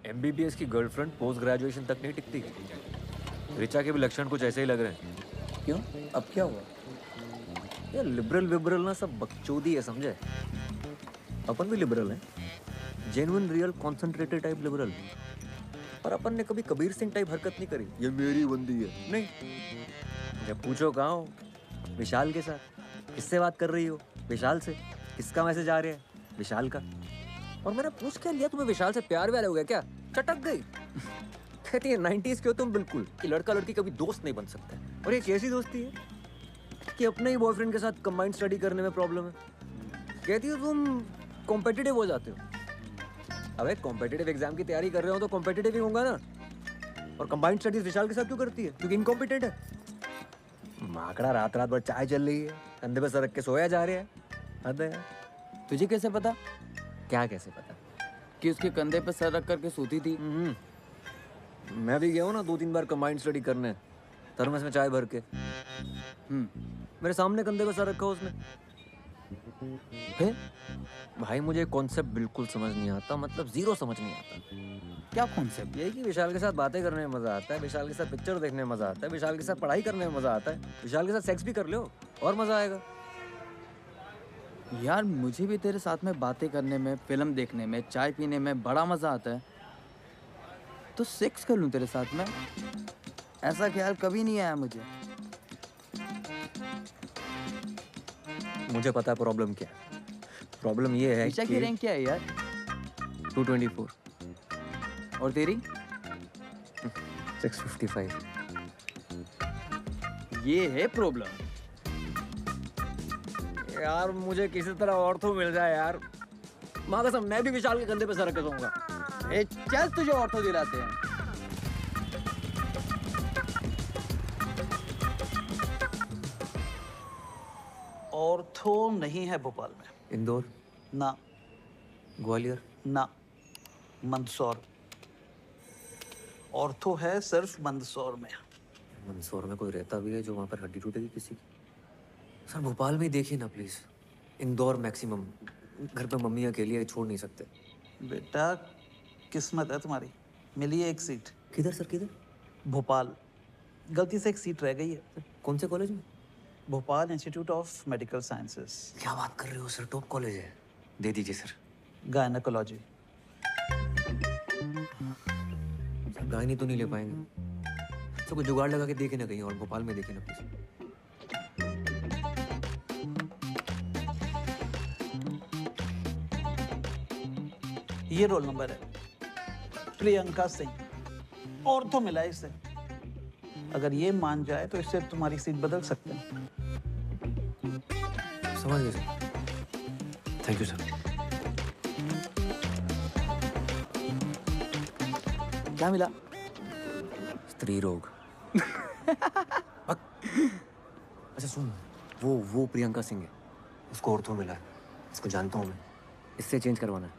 MBBS की girlfriend post graduation तक नहीं टिकती। ऋचा के भी लक्षण कुछ ऐसे ही लग रहे हैं। क्यों? अब क्या हुआ? ये लिबरल विबरल ना सब बकचोदी है, समझे? अपन भी लिबरल हैं, genuine real concentrated type liberal. पर अपन ने कभी कबीर सिंह टाइप हरकत नहीं करी, ये मेरी बंदी है, नहीं। जब पूछो कहाँ हो, विशाल के साथ। किससे बात कर रही हो? विशाल से। किसका मैसेज आ रहा है? विशाल का। और मैंने पूछ क्या लिया, तुम्हें विशाल से प्यार व्यार हो गया क्या? चटक गई। कहती है 90s के हो तुम बिल्कुल, कि लड़का लड़की कभी दोस्त नहीं बन सकते। और ये कैसी दोस्ती है कि अपने ही बॉयफ्रेंड के साथ कंबाइंड स्टडी करने में प्रॉब्लम है। कहती हो तुम कॉम्पिटिटिव हो जाते हो। अबे कॉम्पिटिटिव एग्जाम की तैयारी कर रहे हो तो कॉम्पिटिटिव ही होगा ना। और कंबाइंड स्टडीज विशाल के साथ क्यों करती है? क्योंकि इनकॉम्पिटेंट है। माकड़ा रात रात भर चाय चल रही है, कंधे पे सर रख के सोया जा रहा है। हद है यार। तुझे कैसे पता क्या कैसे पता? कि उसके कंधे पे सर रख करके सोती थी? मैं भी गया हूँ ना 2-3 बार कंबाइंड स्टडी करने, थर्मस में चाय भर के। मेरे सामने कंधे पे सर रखा उसने। फिर भाई मुझे कॉन्सेप्ट बिल्कुल समझ नहीं आता, मतलब जीरो समझ नहीं आता। क्या कॉन्सेप्ट? यही कि विशाल के साथ बातें करने में मजा आता है, विशाल के साथ पिक्चर देखने में मजा आता है, विशाल के साथ पढ़ाई करने में मजा आता है, विशाल के साथ सेक्स भी कर लो और मजा आएगा। यार मुझे भी तेरे साथ में बातें करने में, फिल्म देखने में, चाय पीने में बड़ा मजा आता है। तो सेक्स कर लूं तेरे साथ में? ऐसा ख्याल कभी नहीं आया मुझे। मुझे पता है प्रॉब्लम क्या है। प्रॉब्लम ये है ईशा की कि रैंक क्या है यार? 224। और तेरी? 655। ये है प्रॉब्लम। यार मुझे किसी तरह ऑर्थो मिल जाए यार। माँ कसम मैं भी विशाल के कंधे पे सर रख के सोऊंगा। ए चल तुझे ऑर्थो दिलाते हैं। ऑर्थो नहीं है भोपाल में। इंदौर, ना ग्वालियर, ना, मंदसौर। ऑर्थो है सिर्फ मंदसौर में। मंदसौर में कोई रहता भी है जो वहाँ पर हड्डी टूटेगी किसी की? सर भोपाल में ही देखिए ना प्लीज। इंदौर मैक्सिमम। घर पे मम्मी अकेली है, छोड़ नहीं सकते। बेटा किस्मत है तुम्हारी, मिली है एक सीट। किधर सर, किधर? भोपाल। गलती से एक सीट रह गई है। कौन से कॉलेज में? Bhopal institute of medical sciences, क्या बात कर रहे हो सर, टॉप कॉलेज है। दे दीजिए सर। गायनेकोलॉजी। गायनी तो नहीं ले पाएंगे, तो कुछ जुगाड़ लगा के देखे ना कहीं और, भोपाल में देखे ना प्लीज। ये रोल नंबर है, प्रियंका सिंह। ऑर्थो मिला है इसे। अगर ये मान जाए तो इससे तुम्हारी सीट बदल सकते हैं। समझ गए सर, थैंक यू सर। क्या मिला? स्त्री रोग। अच्छा सुन, वो प्रियंका सिंह है, उसको ऑर्थो मिला है। इसको जानता हूँ मैं, इससे चेंज करवाना है।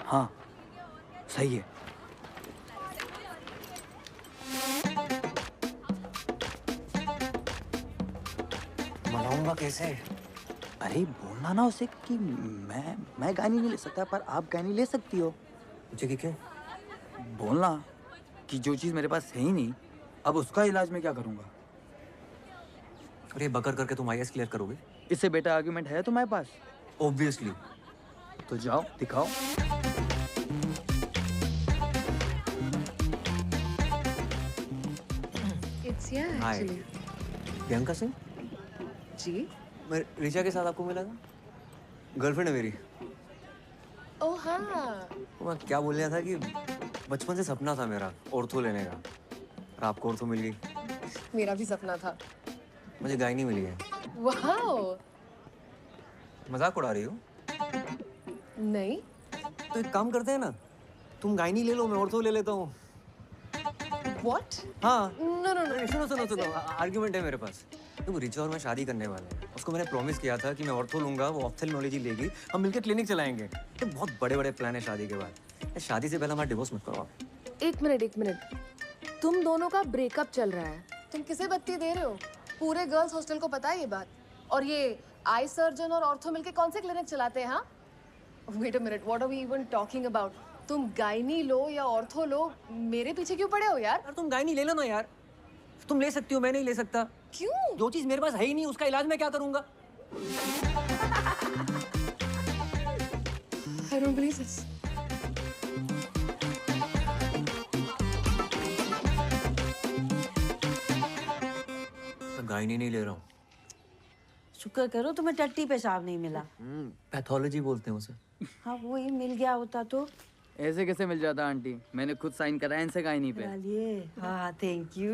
हाँ सही है। मनाऊंगा कैसे? अरे बोलना ना उसे कि मैं गानी नहीं ले सकता पर आप गानी ले सकती हो। मुझे कि क्यों? बोलना कि जो चीज़ मेरे पास है ही नहीं, अब उसका इलाज मैं क्या करूँगा। और ये बकर करके तुम आईएएस क्लियर करोगे? इससे बेटा आर्गुमेंट है तुम्हारे पास? ऑब्वियसली। तो जाओ दिखाओ। It's here hi, actually. Priyanka Singh. जी? मैं ऋचा के साथ आपको मिला था, गर्लफ्रेंड है मेरी। ओह हाँ। तो मैं क्या बोल रहा था कि बचपन से सपना था मेरा ऑर्थो लेने का, और आपको ऑर्थो मिल गई। मेरा भी सपना था। मुझे गायनी मिली है। वाओ। मजाक उड़ा रही हो? नहीं। तो एक काम करते हैं ना, तुम गायनी ले लो, मैं ऑर्थो ले लेता हूँ। What? हाँ। No no no. सुनो, आर्ग्यूमेंट है मेरे पास। तुम रिचा और मैं शादी करने वाले हैं। उसको मैंने प्रॉमिस किया था कि मैं ऑर्थो लूंगा, वो ऑप्थेल्मोलॉजी लेगी, हम मिलकर क्लिनिक चलाएंगे। तो बहुत बड़े प्लान है शादी के बाद। शादी से पहले हमारा डिवोर्स मत करो आप। एक मिनट। तुम दोनों का ब्रेकअप चल रहा है। तुम किसे बत्ती दे रहे हो? पूरे गर्ल्स हॉस्टल को पता है ये बात। और ये आई सर्जन और ऑर्थो मिलके कौन से क्लिनिक चलाते हैं? हाँ? Wait a minute. What are we even talking about? तुम गायनी लो या ऑर्थो लो, मेरे पीछे क्यों पड़े हो यार? यार तुम गायनी ले लो ना यार, तुम ले सकती हो, मैं नहीं ले सकता। क्यों? जो चीज मेरे पास है ही नहीं उसका इलाज मैं क्या करूंगा? I don't believe this. मैं गायनी नहीं ले रहा हूँ। शुक्र करो तुम्हें टट्टी पेशाब नहीं मिला। पैथोलॉजी बोलते हैं उसे। हाँ वही मिल गया होता तो। ऐसे कैसे मिल जाता आंटी? मैंने खुद साइन कराया इनसे गायनी पे। डालिए। हाँ थैंक यू।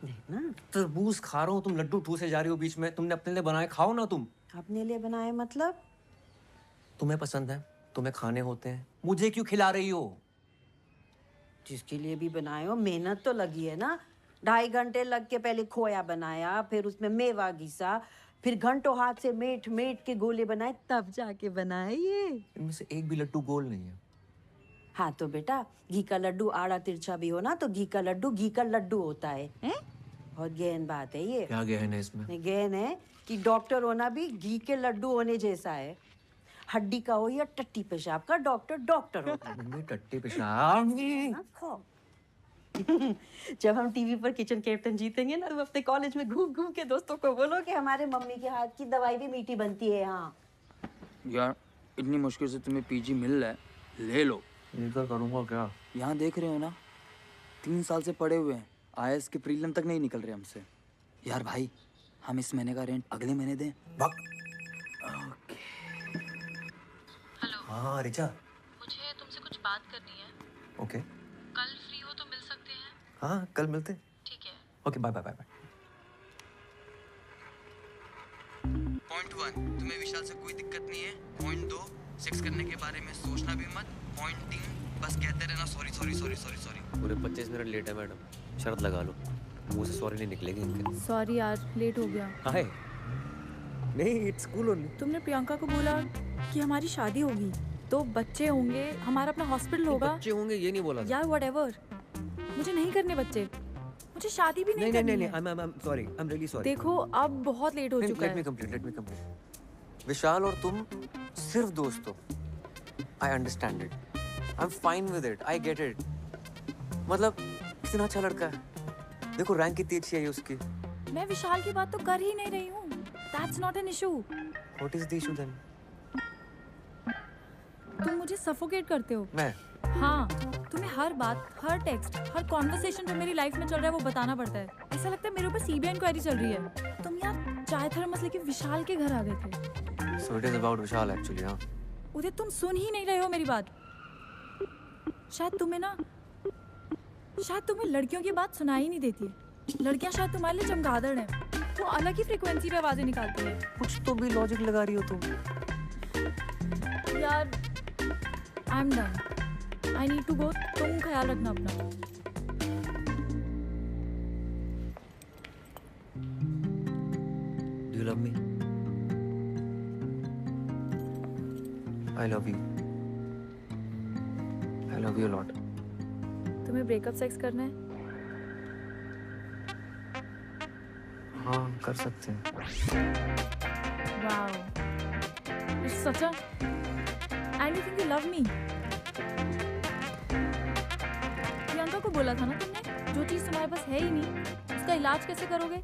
देखना तरबूज खा रहा हूँ, तुम लड्डू ठूसे जा रही हो बीच में। तुमने अपने लिए बनाए, खाओ ना तुम। अपने लिए बनाए मतलब? तुम्हें पसंद है, तुम्हें खाने होते हैं, मुझे क्यों खिला रही हो? जिसके लिए भी बनाए हो मेहनत तो लगी है ना। 2.5 घंटे लग के पहले खोया बनाया, फिर उसमें मेवा घिसा, फिर घंटों हाथ से मेट मेट के गोले बनाए, तब जाके बनाए ये। इनमें से एक भी लड्डू गोल नहीं है। हाँ तो बेटा घी का लड्डू आड़ा तिरछा भी हो ना तो घी का लड्डू होता है, हैं? बहुत गहन बात है ये। क्या गहन है इसमें? नहीं, गहन है कि डॉक्टर होना भी घी के लड्डू होने जैसा है। हड्डी का हो या टट्टी पेशाब का, डॉक्टर होता है। मम्मी टट्टी पेशाब। हाँ, खाओ। जब हम टीवी पर किचन कैप्टन जीतेंगे ना, तो अपने कॉलेज में घूम घूम के दोस्तों को बोलो कि हमारे मम्मी के हाथ की दवाई भी मीठी बनती है। हाँ यार इतनी मुश्किल से तुम्हें पीजी मिल रहा है, ले लो। इनका करूंगा क्या? यहाँ देख रहे हो ना, 3 साल से पड़े हुए हैं, आईएएस के प्रीलिम तक नहीं निकल रहे हमसे। यार भाई हम इस महीने का रेंट अगले महीने दें। हाँ रिचा, मुझे तुमसे कुछ बात करनी है। ओके। कल फ्री हो तो मिल सकते हैं? हाँ कल मिलते हैं। ठीक है। Okay bye bye bye bye. Point 1, तुम्हें विशाल से कोई दिक्कत नहीं है। पॉइंट 2, सेक्स करने के बारे में सोचना भी मत। पॉइंट 3, बस कहते रहना sorry sorry sorry sorry sorry. पूरे 25 मिनट लेट है मैडम, शर्त लगा लो, मुंह से सॉरी नहीं निकलेगी इनके। सॉरी यार, लेट हो गया। हाय नहीं, इट्स कूल ओनली। तुमने प्रियंका को बोला कि हमारी शादी होगी तो बच्चे होंगे, हमारा अपना हॉस्पिटल होगा। बच्चे होंगे ये नहीं बोला था। यार व्हाटएवर, मुझे नहीं करने बच्चे, मुझे शादी भी नहीं नहीं करनी नहीं है। नहीं, I'm sorry, I'm really sorry। देखो अब बहुत लेट हो चुका let me है। complete। विशाल और तुम सिर्फ दोस्त हो। I understand it, I'm fine with it, I get it। मतलब कितना अच्छा लड़का है, देखो रैंक कितनी अच्छी है उसकी। मैं विशाल की बात तो कर ही नहीं रही हूँ। That's not an issue। What is the issue then? तुम मुझे सफोकेट करते हो। मैं? हाँ, तुम्हें हर बात, हर टेक्स्ट, हर कॉन्वर्सेशन जो मेरी लाइफ में चल रहा है वो बताना पड़ता है। ऐसा लगता है मेरे ऊपर सीबीआई इंक्वायरी चल रही है। तुम यार चाय थर्मस लेके विशाल के घर आ गए थे। So it is about Vishal actually, हाँ। उदय तुम सुन ही नहीं रहे हो मेरी बात। शायद तुम्हें लड़कियों की बात सुनाई नहीं देती है। लड़कियां शायद तुम्हारे लिए चमगादड़ हैं, वो अलग ही फ्रीक्वेंसी पे आवाजें निकालती है। कुछ तो भी लॉजिक लगा रही हो तुम। यार I am done, I need to go. तुम ख्याल रखना अपना। Do you love me? I love you. I love you a lot. तुम्हें ब्रेकअप सेक्स करना है? हाँ कर सकते हैं। Wow, it's such a, and you think you love me? Priyanka को बोला था ना तुमने, जो चीज तुम्हारे पास है ही नहीं उसका इलाज कैसे करोगे?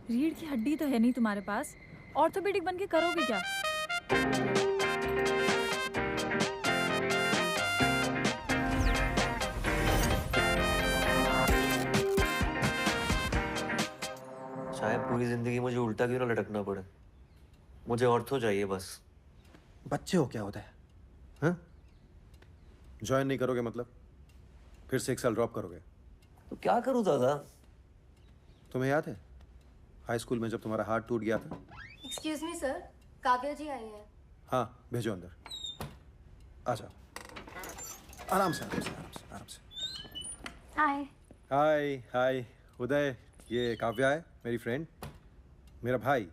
रीढ़ की हड्डी तो है नहीं तुम्हारे पास, ऑर्थोपेडिक बन के करोगे क्या? शायद पूरी जिंदगी मुझे उल्टा क्यों ना लटकना पड़े, मुझे ऑर्थो चाहिए बस। बच्चे हो क्या होता है? हाँ? ज्वाइन नहीं करोगे मतलब? फिर से 1 साल ड्रॉप करोगे? तो क्या करूँ दादा? तुम्हें याद है हाई स्कूल में जब तुम्हारा हार्ट टूट गया था? एक्सक्यूज मी सर, काव्या जी आई हैं। हाँ भेजो अंदर। आ जाओ, आराम से आराम से आराम से आराम से। हाय। हाय हाय उदय, ये काव्या है मेरी फ्रेंड। मेरा भाई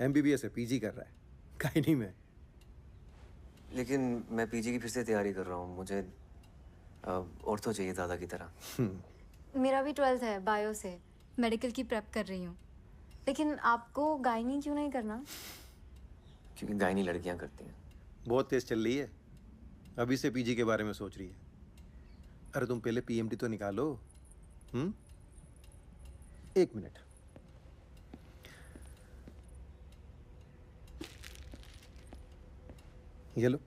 MBBS है, PG कर रहा है गायनी में। लेकिन मैं पीजी की फिर से तैयारी कर रहा हूँ, मुझे ऑर्थो चाहिए दादा की तरह। मेरा भी 12th है, बायो से मेडिकल की प्रेप कर रही हूँ। लेकिन आपको गायनी क्यों नहीं करना? क्योंकि गायनी लड़कियाँ करती हैं। बहुत तेज चल रही है, अभी से पीजी के बारे में सोच रही है। अरे तुम पहले पीएमटी तो निकालो। एक मिनट। ये लो।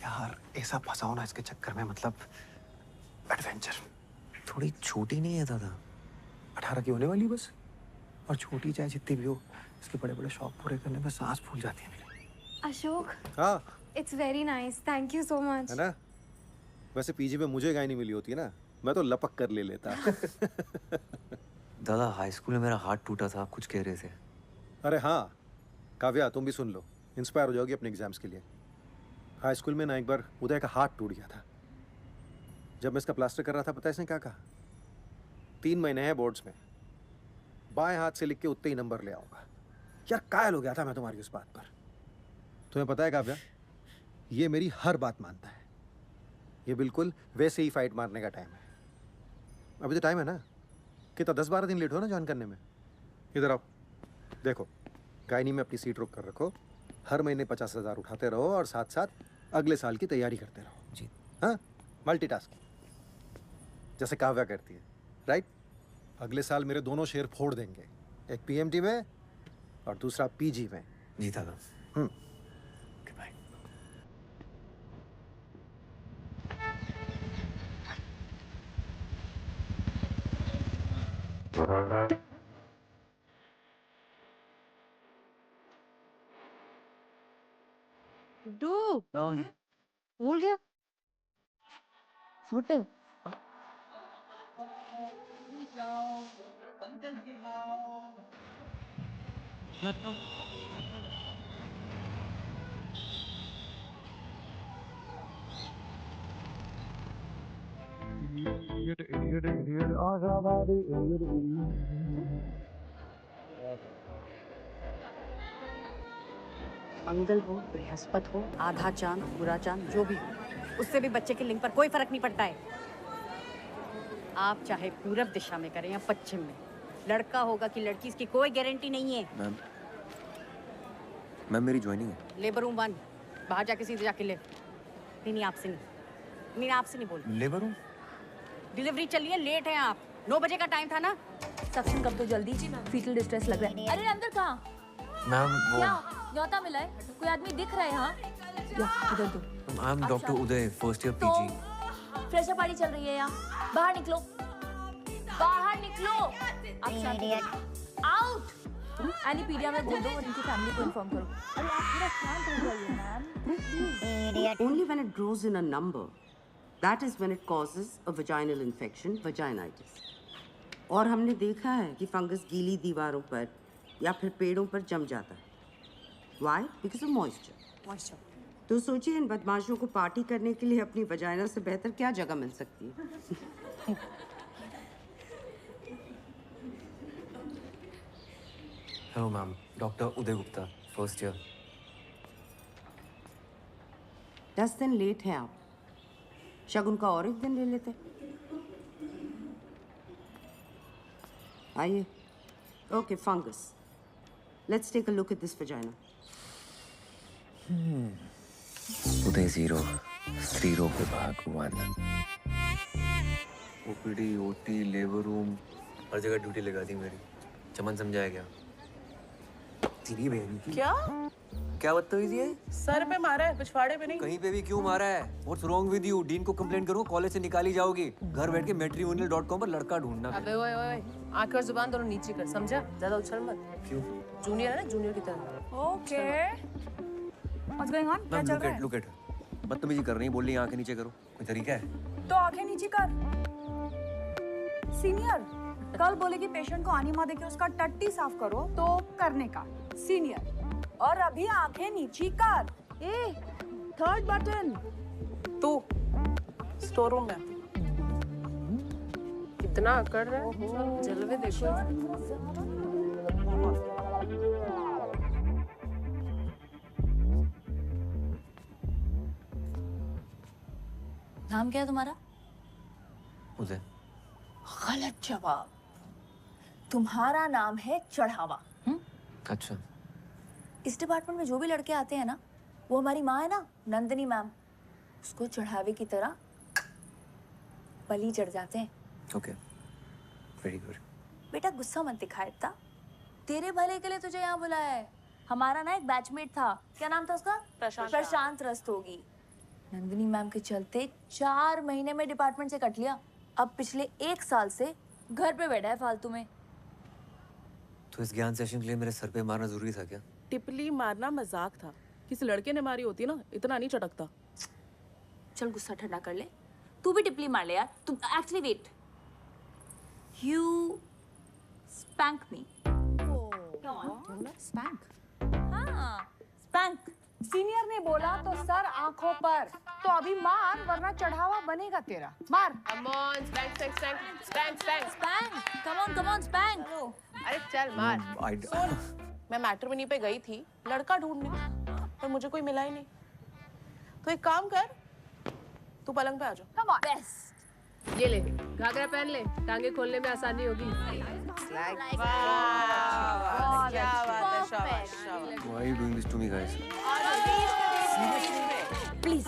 यार ऐसा फंसाओ ना इसके चक्कर में, मतलब एडवेंचर। थोड़ी छोटी नहीं है दादा? 18 की होने वाली बस। और छोटी चाहे जितनी भी हो, इसके बड़े बड़े शौक पूरे करने में सांस फूल जाती है मेरी। अशोक, हाँ it's very nice, thank you so much. है ना? वैसे पीजी में मुझे गाय नहीं मिली होती ना, मैं तो लपक कर ले लेता। दादा हाई स्कूल में मेरा हाथ टूटा था, आप कुछ कह रहे थे। अरे हाँ काव्या, तुम भी सुन लो, इंस्पायर हो जाओगी अपने एग्जाम्स के लिए। हाई स्कूल में ना एक बार उदय का हाथ टूट गया था। जब मैं इसका प्लास्टर कर रहा था, पता है इसने क्या कहा? 3 महीने हैं बोर्ड्स में, बाएं हाथ से लिख के उतने ही नंबर ले आऊंगा। यार कायल हो गया था मैं तुम्हारी उस बात पर। तुम्हें पता है काव्या, ये मेरी हर बात मानता है। ये बिल्कुल वैसे ही फाइट मारने का टाइम है। अभी तो टाइम है ना, कितना 10-12 दिन लेट हो ना ज्वाइन करने में। इधर आओ, देखो गायनी में अपनी सीट रोक कर रखो, हर महीने 50,000 उठाते रहो और साथ साथ अगले साल की तैयारी करते रहो जी। हाँ, मल्टीटास्किंग जैसे काव्या करती है, राइट? अगले साल मेरे दोनों शेयर फोड़ देंगे, एक पीएमटी में और दूसरा पीजी में। जी दादा। Okay bye. भूल गया। होटल मंगल हो, बृहस्पति हो, आधा चांद, पूरा चांद, जो भी हो, उससे भी बच्चे के लिंग पर कोई फर्क नहीं पड़ता है। आप चाहे पूरब दिशा में करें या पश्चिम में, लड़का होगा कि लड़की, इसकी कोई गारंटी नहीं है। मैम मेरी ज्वाइनिंग है। लेबर रूम 1, बाहर जाके सीधे जाके ले। नहीं आपसे नहीं, नहीं आपसे नहीं बोल। Labour room? डिलीवरी चलिए, लेट है आप। 9 बजे का टाइम था ना। सक्शन कब तो जल्दी, फीटल डिस्ट्रेस लग रहा है। अरे अंदर कहाँ? मैम वो क्या न्योता मिला है? कोई आदमी दिख रहा है यहाँ? इधर दो। आई am doctor Uday, first year तो पीजी। फ्रेशर पार्टी चल रही है यहाँ, बाहर निकलो, बाहर निकलो। आप शांत आउट। एनीपीडिया में बोल दो और इनकी फैमिली को इन्फॉर्म करो। अरे आप थोड़ा शांत हो जाइए ma'am. Only when it grows in a number, that is when it causes a vaginal infection, vaginitis. और हमने देखा है कि फंगस गीली दीवारों पर या फिर पेड़ों पर जम जाता है। Why? Because of moisture. Moisture. तो सोचिए इन बदमाशों को पार्टी करने के लिए अपनी वजाइना से बेहतर क्या जगह मिल सकती है? हेलो मैम, डॉक्टर उदय गुप्ता, फर्स्ट ईयर। 10 दिन लेट हैं आप। शगुन का और एक दिन ले लेते। आइए। Okay, fungus. Let's take a look at this vagina. उदय 0, स्त्री रोग विभाग 1। ओपीडी, ओटी, लेबर रूम, हर जगह ड्यूटी लगा दी मेरी। चमन समझाया क्या? तेरी बहन की क्या बदतमीजी है? सर पे मारा है, पिछवाड़े पे नहीं। कहीं पे भी क्यों मारा है? What's wrong with you? Dean को कंप्लेंट करूँ, कॉलेज से निकाली जाओगी। घर बैठ के matrimonial.com पर लड़का ढूंढना। अबे ओए ओए, आंखें और जुबान दोनों नीचे कर, समझा? ज्यादा उछल मत। क्यों? जूनियर है ना, जूनियर की तरह। ओके। What's going on? क्या चल रहा है? look at, बदतमीजी कर रही है, बोल रही है आंखें नीचे करो। कोई तरीका है? तो आंखें नीचे कर। सीनियर, कल बोले कि पेशेंट को आनीमा देके उसका टट्टी साफ करो, तो करने का। सीनियर, और अभी आंखें नीची कर। ए, थर्ड बटन। तू स्टोर रूम में कितना अकड़ रहा है, जलवे देखो। नाम क्या है तुम्हारा? उदय। गलत जवाब। तुम्हारा नाम है चढ़ावा। अच्छा। इस डिपार्टमेंट में जो भी लड़के आते हैं ना, वो हमारी माँ है ना, नंदिनी मैम, उसको चढ़ावे की तरह बलि चढ़ जाते हैं। Okay, very good. बेटा गुस्सा मत दिखा इतना, तेरे भले के लिए तुझे यहाँ बुलाया है। हमारा ना एक बैचमेट था, क्या नाम था उसका? प्रशांत रस्तोगी। नंदिनी मैम के चलते 4 महीने में डिपार्टमेंट से कट लिया। अब पिछले 1 साल से घर पे बैठा है फालतू में। तो इस ज्ञान सेशन के लिए मेरे सर पे मारना जरूरी था क्या? टिपली मारना मजाक था। किसी लड़के ने मारी होती ना, इतना नहीं चटकता। चल गुस्सा ठंडा कर ले, तू भी टिपली मार ले यार। तू actually wait, you spank me. Spank? हाँ, स्पैंक। सीनियर ने बोला तो सर आंखों पर। तो अभी मार, वरना चढ़ावा बनेगा तेरा। मार। Come on, spank, spank, spank, spank, spank. Spank, come on, spank. अरे चल मार। सुन, मैं मैट्रिमोनी पे गई थी लड़का ढूंढने, पर मुझे कोई मिला ही नहीं। तो एक काम कर, तू पलंग पे आ जा। Come on. बेस्ट। ये ले, घाघरा पहन ले, टांगे खोलने में आसानी होगी। Why are you doing this to me, guys? Please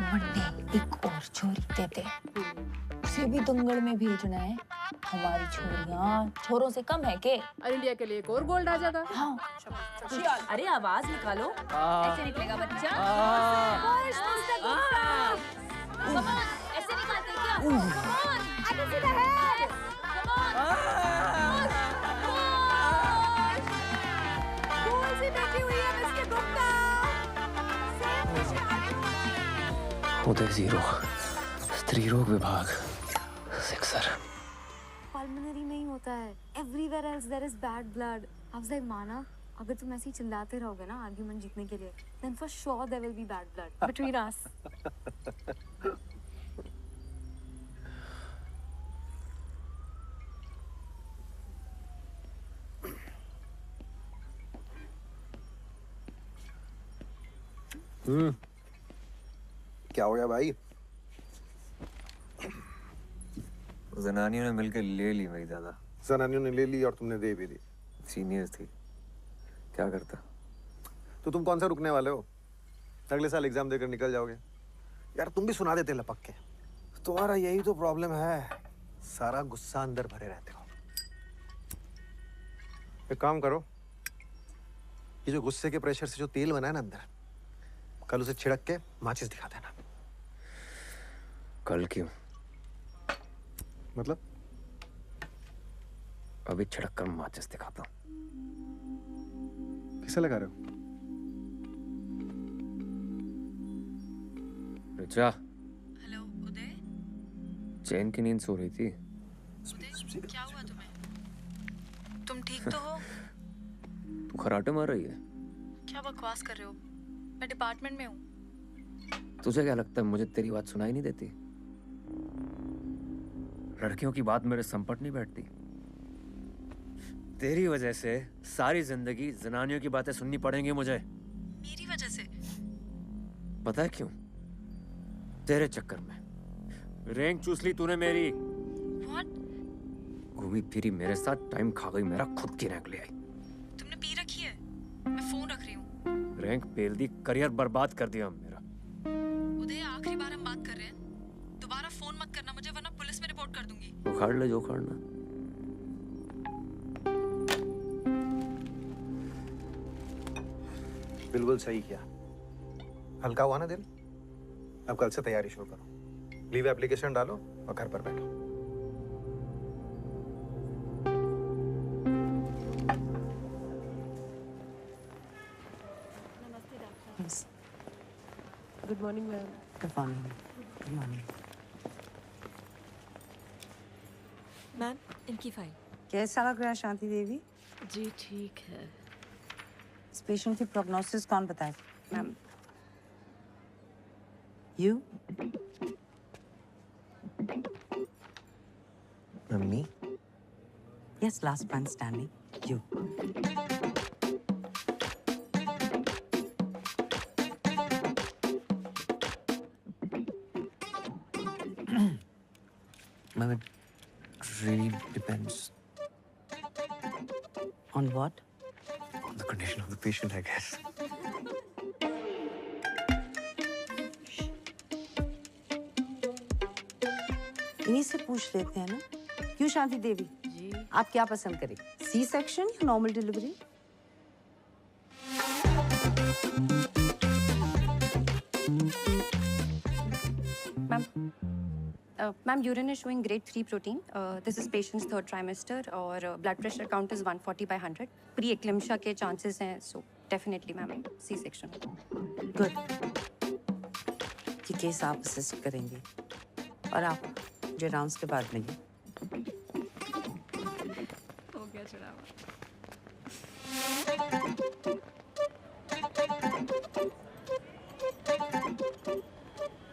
Monday एक और छोरी दे दे, उसे भी दंगल में भेजना है। हमारी छोरियां छोरों से कम है के? और इंडिया के लिए एक और गोल्ड आ जाएगा। हाँ। अरे आवाज निकालो, ऐसे निकलेगा बच्चा। ऐसे निकालते क्या? Come on, आगे सीधा है। Come on, कौन सी बैठी हुई है इसके गुप्ता? उदय 0, स्त्री रोग विभाग, सिक्सर। पल्मोनरी में ही होता है, everywhere else there is bad blood. Afzal माना, अगर तुम ऐसे ही चिल्लाते रहोगे ना आर्गुमेंट जीतने के लिए, then for sure there will be bad blood between us. क्या हो गया भाई? जनानियों ने मिलकर ले ली मेरी दादा। जनानियों ने ले ली और तुमने दे भी दी। सीनियर्स थी, क्या करता। तो तुम कौन सा रुकने वाले हो? अगले साल एग्जाम देकर निकल जाओगे। यार तुम भी सुना देते लपक के। तुम्हारा यही तो प्रॉब्लम है, सारा गुस्सा अंदर भरे रहते हो। एक काम करो, ये जो गुस्से के प्रेशर से जो तेल बना है ना अंदर, कल उसे छिड़क के माचिस दिखा देना। कल क्यों? मतलब? अभी छिड़क कर माचिस दिखाता हूँ। किसे लगा रहे हो? रिचा। हेलो उदय। चैन की नींद सो रही थी। उदय, क्या हुआ तुम्हें? तुम ठीक तो हो? तू खराटे मार रही है? क्या बकवास कर रहे हो? मैं डिपार्टमेंट में हूँ। तुझे क्या लगता है मुझे तेरी बात सुनाई नहीं देती? लड़कियों की बात मेरे संपट नहीं बैठती। तेरी वजह से सारी जिंदगी जनानियों की बातें सुननी पड़ेंगी मुझे। मेरी वजह से? पता है क्यों? तेरे चक्कर में रैंक चूस ली तूने मेरी। What? घूमी फिरी मेरे साथ टाइम खा गई मेरा, खुद की रैंक ले आई। तुमने पी रखी है? मैं फोन रख रही हूँ। रैंक पेल दी, करियर बर्बाद कर दिया मेरा। उदय, आखिरी बार हम बात कर रहे हैं। दोबारा फोन मत करना मुझे, वरना पुलिस में रिपोर्ट कर दूंगी। उखाड़ ले जो उखाड़ना। बिल्कुल सही किया। हल्का हुआ ना दिल? अब कल से तैयारी शुरू करो। लीव एप्लीकेशन डालो और घर पर बैठो। Good morning ma'am. Good morning. Good morning. Ma'am, इनकी फाइल। कैसा लग रहा है शांति देवी? जी ठीक है। इस पेशेंट की प्रोग्नोसिस कौन बताए? Ma'am. You? Mummy? Yes, last man standing. You. Ma'am, it really depends. On what? On the condition of the patient, I guess. इन्हीं से पूछ लेते हैं ना। क्यों शांति देवी जी, आप क्या पसंद करें, सी सेक्शन या normal delivery? Ma'am urine is showing grade 3 protein. This is patient's third trimester और blood pressure count is 140/100। Pre eclampsia के चांसेस हैं, so definitely ma'am C section. Good. ये केस आप असिस्ट करेंगे और आप जो राउंड्स के बाद मिलेंगे। हो गया चढ़ावा।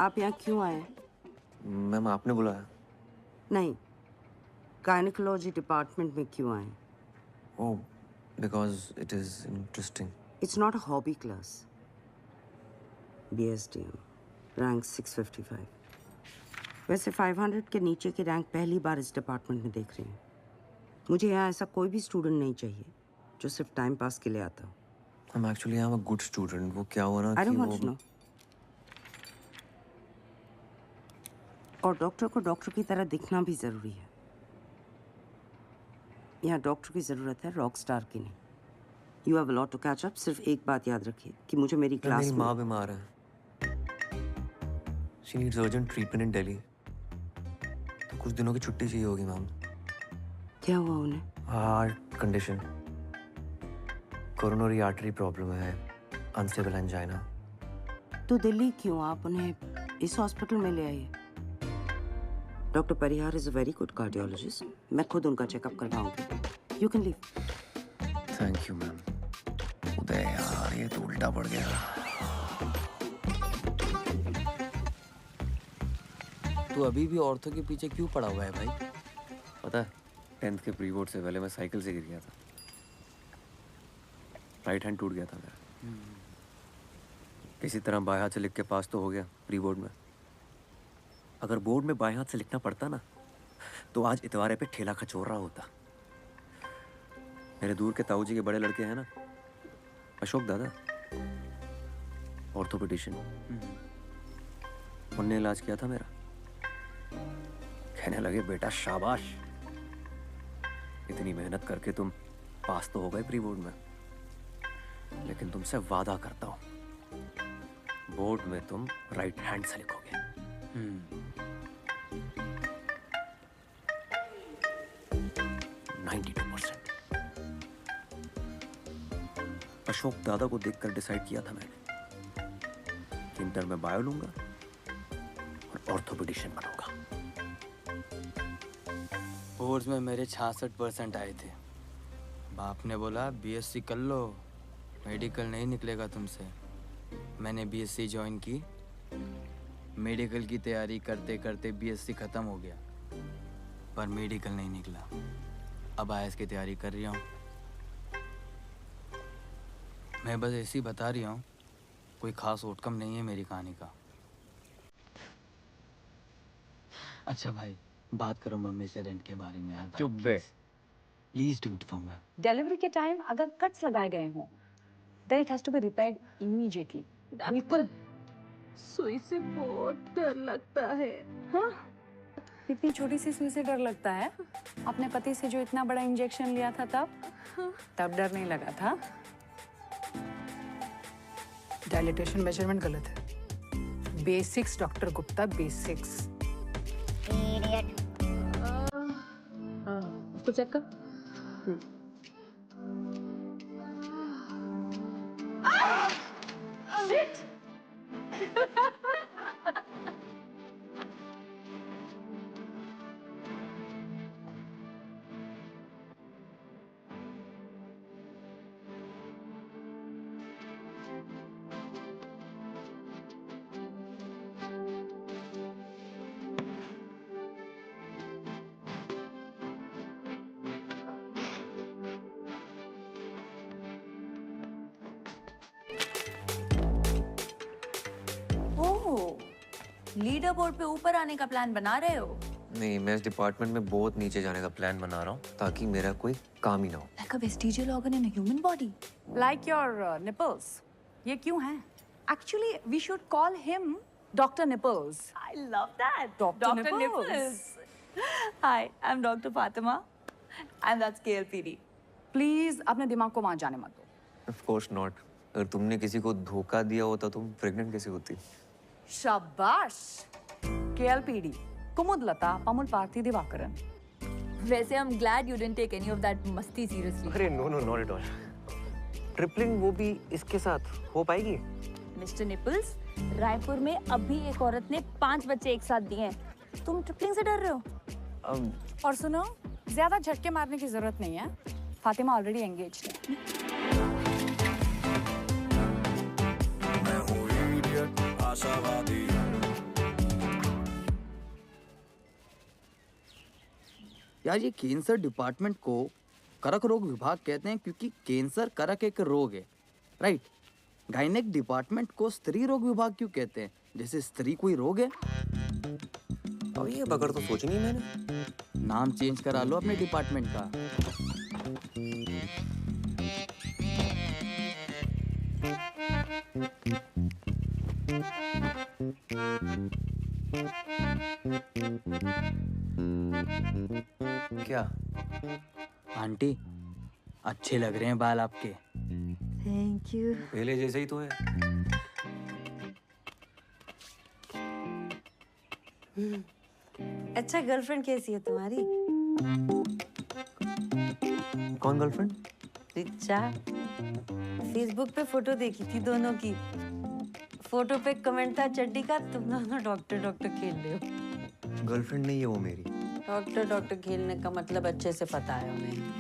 आप यहाँ क्यों आए? मैम आपने बुलाया? नहीं, गायनेकोलॉजी डिपार्टमेंट में क्यों आए? Oh, because it is interesting. It's not a hobby class. BSDM, rank 655. वैसे 500 के नीचे की रैंक पहली बार इस डिपार्टमेंट में देख रही हूँ। मुझे यहाँ ऐसा कोई भी स्टूडेंट नहीं चाहिए जो सिर्फ टाइम पास के लिए आता हो। I'm actually I'm a good student. वो क्या हुआ ना I कि don't वो want to know. और डॉक्टर को डॉक्टर की तरह दिखना भी जरूरी है। यहाँ डॉक्टर की जरूरत है, रॉक स्टार की नहीं। You have a lot to catch up. सिर्फ एक बात याद रखिए कि मुझे मेरी क्लास मेरी में माँ बीमार है। She needs urgent treatment in Delhi. तो कुछ दिनों की छुट्टी चाहिए होगी मैम। क्या हुआ उन्हें? Heart condition, coronary artery problem है, अनस्टेबल एंजाइना। तो दिल्ली क्यों? आप उन्हें इस हॉस्पिटल में ले आइए। Doctor Parihar is a very good cardiologist. मैं खुद उनका चेकअप करवाऊंगी। You can leave. Thank you ma'am. Uday यार ये तो उल्टा पड़ गया। तू अभी भी औरतों के पीछे क्यों पड़ा हुआ है भाई? पता है 10th के प्री बोर्ड से पहले मैं साइकिल से गिर गया था। राइट हैंड टूट गया था मेरा। किसी तरह बाएं हाथ से लिख के पास तो हो गया प्री बोर्ड में। अगर बोर्ड में बाएं हाथ से लिखना पड़ता ना तो आज इतवारे पे ठेला खचोर रहा होता। मेरे दूर के ताऊ जी के बड़े लड़के हैं ना, अशोक दादा, ऑर्थोपेडिशियन, उनने इलाज किया था मेरा। कहने लगे बेटा शाबाश, इतनी मेहनत करके तुम पास तो हो गए प्री बोर्ड में, लेकिन तुमसे वादा करता हूं बोर्ड में तुम राइट हैंड से लिखोगे। 92%। अशोक दादा को देखकर डिसाइड किया था मैंने कि इंटर में बायो लूंगा और ऑर्थोपेडिशियन बनूंगा। बोर्ड्स में मेरे 66% आए थे। बाप ने बोला बीएससी कर लो, मेडिकल नहीं निकलेगा तुमसे। मैंने बीएससी ज्वाइन की। मेडिकल की तैयारी करते करते बीएससी ख़त्म हो गया, पर मेडिकल नहीं निकला। अब आईएएस की तैयारी कर रही हूँ। मैं बस ऐसे ही बता रही हूँ, कोई खास आउटकम नहीं है मेरी कहानी का। अच्छा भाई, बात करो मम्मी से रेंट के बारे में यार। चुप बे। Please do it for me. Delivery के टाइम अगर कट्स लगाए गए हों, then it has to be repaired immediately. बिल्कुल। सुई से बहुत डर लगता है। हाँ? इतनी छोटी सी सुई से डर लगता है? अपने पति से जो इतना बड़ा इंजेक्शन लिया था तब डर नहीं लगा था? डायलिटेशन मेजरमेंट गलत है। Basics doctor Gupta, basics. उसको चेक कर। लीडर बोर्ड पे ऊपर आने का प्लान बना रहे हो? नहीं, मैं इस डिपार्टमेंट में बहुत नीचे जाने का प्लान बना रहा हूँ ताकि मेरा कोई काम ही ना हो। Like a vestigial organ in a human body. Like your nipples. ये क्यों हैं? Actually, we should call him Dr. Nipples. I love that. Dr. Nipples. Hi, I'm Dr. Fatima, and that's KLPD. Please, अपने दिमाग को वहाँ जाने मत दो. Of course not. अगर तुमने किसी को धोखा दिया होता तुम प्रेग्नेंट कैसे होती? शाबाश. KLPD. कुमुदलता पमुल पार्थी दिवाकरन. वैसे I'm glad you didn't take any of that मस्ती seriously. अरे no no not at all. Tripling वो भी इसके साथ हो पाएगी? मिस्टर निपल्स, रायपुर में अभी एक औरत ने 5 बच्चे एक साथ दिए हैं. तुम ट्रिपलिंग से डर रहे हो? और सुनो, ज्यादा झटके मारने की जरूरत नहीं है. फातिमा ऑलरेडी एंगेज्ड है. यार ये कैंसर डिपार्टमेंट को करक रोग विभाग कहते हैं क्योंकि कैंसर करक एक रोग है, राइट? गायनेक डिपार्टमेंट को स्त्री रोग विभाग क्यों कहते हैं? जैसे स्त्री कोई रोग है? अब ये बगड़ तो सोची नहीं मैंने. नाम चेंज करा लो अपने डिपार्टमेंट का. क्या? आंटी, अच्छे लग रहे हैं बाल आपके. Thank you. पहले जैसे ही तो है. अच्छा, गर्लफ्रेंड कैसी है तुम्हारी? कौन गर्लफ्रेंड? रिचा. फेसबुक पे फोटो देखी थी दोनों की. फोटो पे कमेंट था चड्डी का, तुम दोनों डॉक्टर डॉक्टर खेल रहे हो. गर्लफ्रेंड नहीं है वो मेरी. डॉक्टर डॉक्टर खेलने का मतलब अच्छे से पता है उन्हें.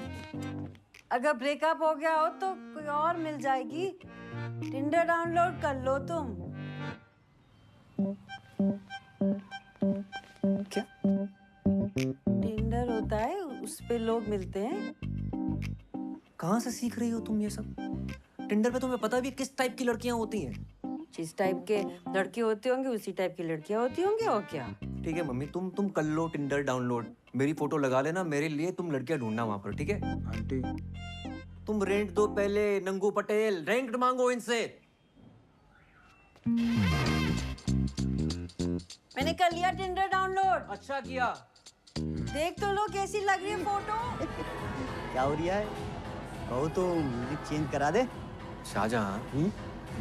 अगर ब्रेकअप हो गया हो तो कोई और मिल जाएगी. टिंडर डाउनलोड कर लो तुम. क्या? टिंडर होता है, उस पे लोग मिलते हैं. कहाँ से सीख रही हो तुम ये सब? टिंडर पे तुम्हें पता भी है किस टाइप की लड़कियां होती हैं? जिस टाइप के लड़के होते होंगे उसी टाइप की लड़कियां होती होंगी. और क्या? ठीक है मम्मी, तुम कर लो टिंडर डाउनलोड. मेरी फोटो लगा लेना मेरे लिए. तुम लड़कियां ढूंढना वहां पर, ठीक है? आंटी, तुम रेंट दो पहले. नंगू पटेल, रेंट मांगो इनसे. मैंने कर लिया टिंडर डाउनलोड. अच्छा किया. देख तो लो कैसी लग रही है फोटो. क्या हो रहा है? कहो तो म्यूजिक चेंज करा दे. शाहजहां, ये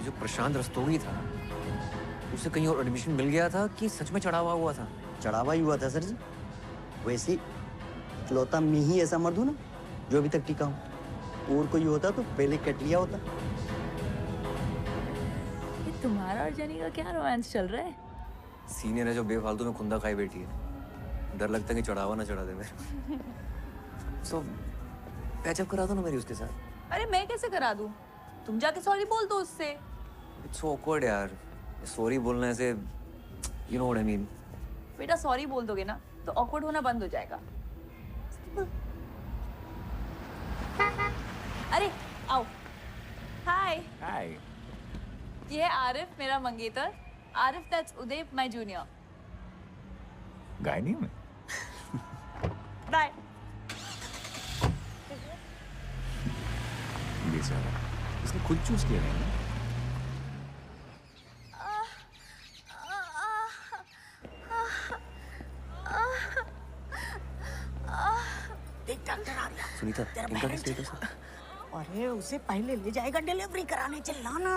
जो प्रशांत रस्तोगी था, उसे कहीं और एडमिशन मिल गया था कि सच में चढ़ावा हुआ था? चढ़ावा ही हुआ था सर जी. वैसे इकलौता मैं ही ऐसा मर्द हूँ ना जो अभी तक टिका हूँ. और कोई होता तो पहले कट लिया होता. ये तुम्हारा और जेनी का क्या रोमांस चल रहा है? सीनियर है जो बेफालतू में खुंदा खाई बैठी है. डर लगता है कि चढ़ावा ना चढ़ा दे मेरे. सो पैचअप करा दो ना मेरी उसके साथ. अरे मैं कैसे करा दूं? तुम जाके सॉरी बोल दो उससे. इट्स सो ऑकवर्ड यार. सॉरी बोलने से, you know what I mean. बेटा सॉरी बोल दोगे ना तो ऑकवर्ड होना बंद हो जाएगा. अरे आओ. हाय. हाय. ये है आरिफ, मेरा मंगेतर. Arif, that's Uday, my junior. Gynae में. बाय. बेचारा, इसने खुद चूज किया है ना. देख डॉक्टर आ रहा. सुनीता, इनका क्या स्टेटस है? अरे उसे पहले ले जाएगा डिलीवरी कराने. चिल्ला ना.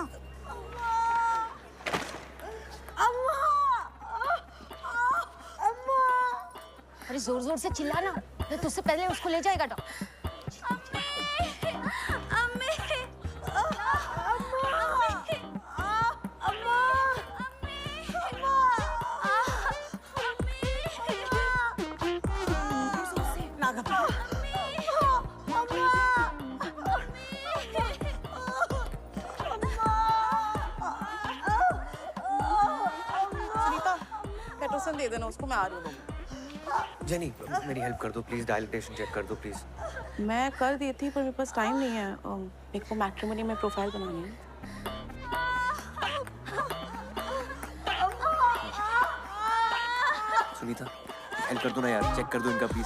अरे जोर जोर से चिल्ला ना, नहीं तो उससे पहले उसको ले जाएगा डॉक्टर. मेडिसिन दे देना उसको, मैं आ रही हूँ. जेनी, मेरी हेल्प कर दो प्लीज. डायलिटेशन चेक कर दो प्लीज. मैं कर दी थी पर मेरे पास टाइम नहीं है. मेरे को मैट्रिमोनी में प्रोफाइल बनानी है. सुनीता, हेल्प कर दो ना यार. चेक कर दो इनका प्लीज.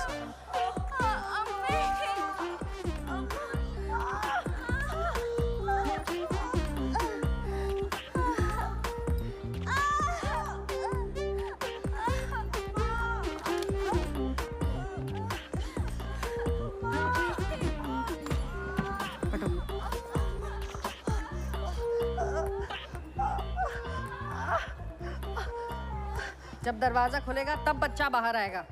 जब दरवाजा खुलेगा तब बच्चा बाहर आएगा।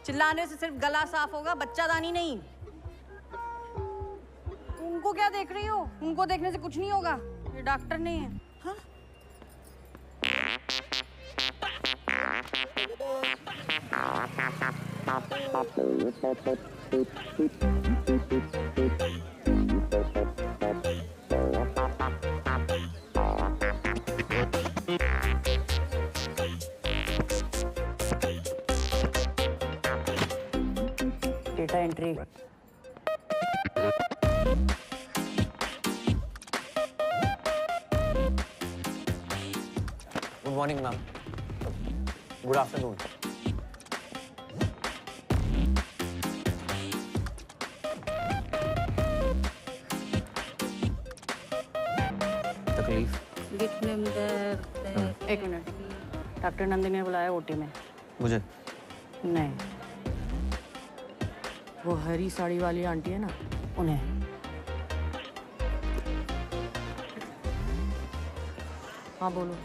चिल्लाने से सिर्फ गला साफ होगा, बच्चादानी नहीं। उनको क्या देख रही हो? उनको देखने से कुछ नहीं होगा, ये डॉक्टर नहीं है। हाँ? Data entry. Good morning ma'am. Good afternoon. तकलीफ? एक मिनट, डॉक्टर नंदिनी ने बुलाया ओटी में। मुझे? नहीं, वो हरी साड़ी वाली आंटी है ना, उन्हें। हाँ बोलो।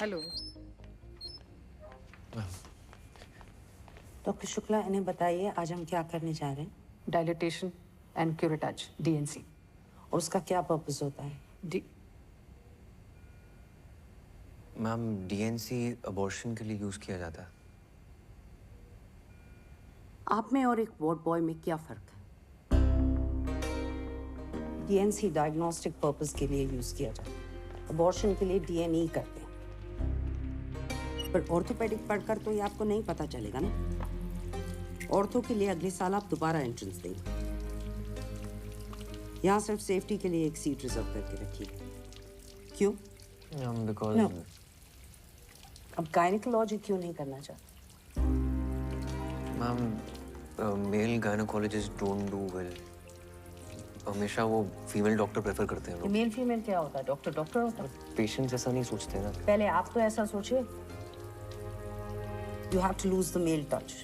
हेलो डॉक्टर शुक्ला, इन्हें बताइए आज हम क्या करने जा रहे हैं। Dilatation and curettage, DNC। और उसका क्या पर्पस होता है? मैम, DNC अबॉर्शन के लिए यूज किया जाता है। आप में और एक वार्ड बॉय में क्या फर्क है? DNC डायग्नोस्टिक पर्पस के लिए यूज किया जाता है, अबॉर्शन के लिए DNE करते हैं। पर ऑर्थोपेडिक पढ़कर तो ये आपको नहीं पता चलेगा ना। ऑर्थो के लिए अगले साल आप दोबारा एंट्रेंस देंगे। यहाँ सिर्फ सेफ्टी के लिए एक सीट रिजर्व करके रखिए। क्यों? Because No. अब गायनिकोलॉजी क्यों नहीं करना चाहते? Ma'am, male gynaecologist don't do well. हमेशा वो फीमेल डॉक्टर प्रेफर करते हैं लोग। मेल फीमेल क्या होता है? डॉक्टर डॉक्टर होता है। पेशेंट्स ऐसा नहीं सोचते ना। पहले आप तो ऐसा सोचे। You have to lose the male touch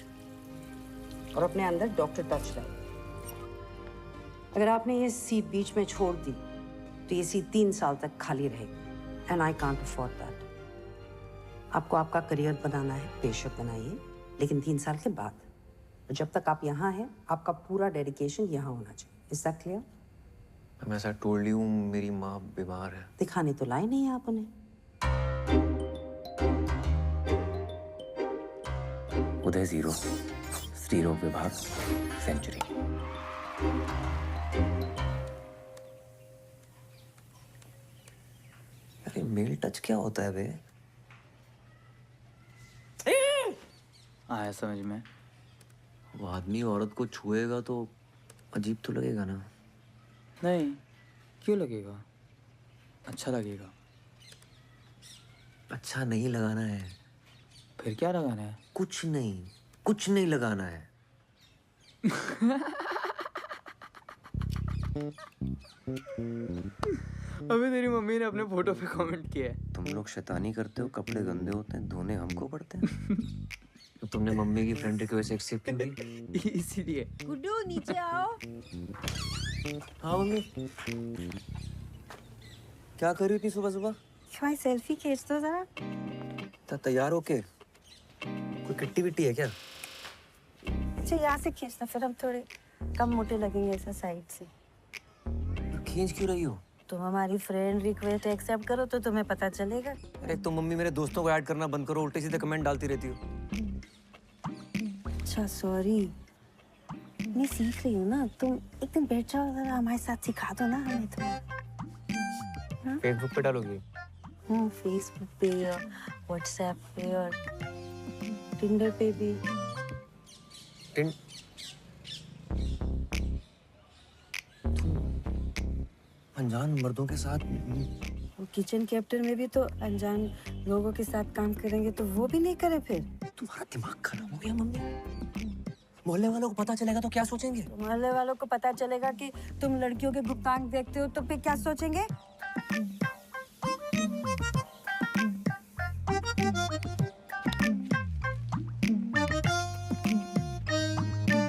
और अपने अंदर डॉक्टर टच लाए। अगर आपने ये सीट बीच में छोड़ दी तो ये सीट 3 साल तक खाली रहेगी and I can't afford that. आपको आपका करियर बनाना है, बेशक बनाइए, लेकिन 3 साल के बाद। जब तक आप यहाँ हैं, आपका पूरा डेडिकेशन यहाँ होना चाहिए। Is that clear? मैं ऐसा टोल्ड यू, मेरी माँ बीमार है। दिखाने तो लाए नहीं आप उन्हें। उदय 0, स्त्री रोग विभाग, सेंचुरी। अरे मेल टच क्या होता है बे? आया समझ में। वो आदमी औरत को छुएगा तो अजीब तो लगेगा ना। नहीं, क्यों लगेगा? अच्छा लगेगा। अच्छा नहीं लगाना है। फिर क्या लगाना है? कुछ नहीं लगाना है। अबे तेरी मम्मी ने अपने फोटो पे कमेंट किया है। तुम लोग शैतानी करते हो, कपड़े गंदे होते हैं, धोने हमको पड़ते हैं। तो तुमने मम्मी की फ्रेंड रिक्वेस्ट एक्सेप्ट क्यों की? इसीलिए। गुड्डू नीचे आओ। हाँ मम्मी। क्या कर रही थी सुबह सुबह? भाई सेल्फी खींच दो जरा। तैयार होके? कोई एक्टिविटी है क्या? अच्छा यहाँ से खींचना, फिर हम थोड़े कम मोटे लगेंगे ऐसा साइड से। खींच क्यों रही हो? तुम हमारी फ्रेंड रिक्वेस्ट एक्सेप्ट करो तो तुम्हें पता चलेगा। अरे तो मम्मी मेरे दोस्तों को ऐड करना बंद करो, उल्टे सीधे कमेंट डालती रहती हो। अच्छा सॉरी, मैं सीख रही हूँ ना। तुम एक दिन बैठ जाओ जरा, हमारे साथ सिखा दो ना हमें तो। फेसबुक पे डालोगी? फेसबुक पे और व्हाट्सएप पे और टिंडर पे भी। अनजान मर्दों के साथ? किचन कैप्टन में भी तो अनजान लोगों के साथ काम करेंगे तो वो भी नहीं करे फिर। तुम्हारा दिमाग खराब हो गया मम्मी। मोहल्ले वालों को पता चलेगा तो क्या सोचेंगे? मोहल्ले वालों को पता चलेगा कि तुम लड़कियों के गुप्तांग देखते हो तो फिर क्या सोचेंगे?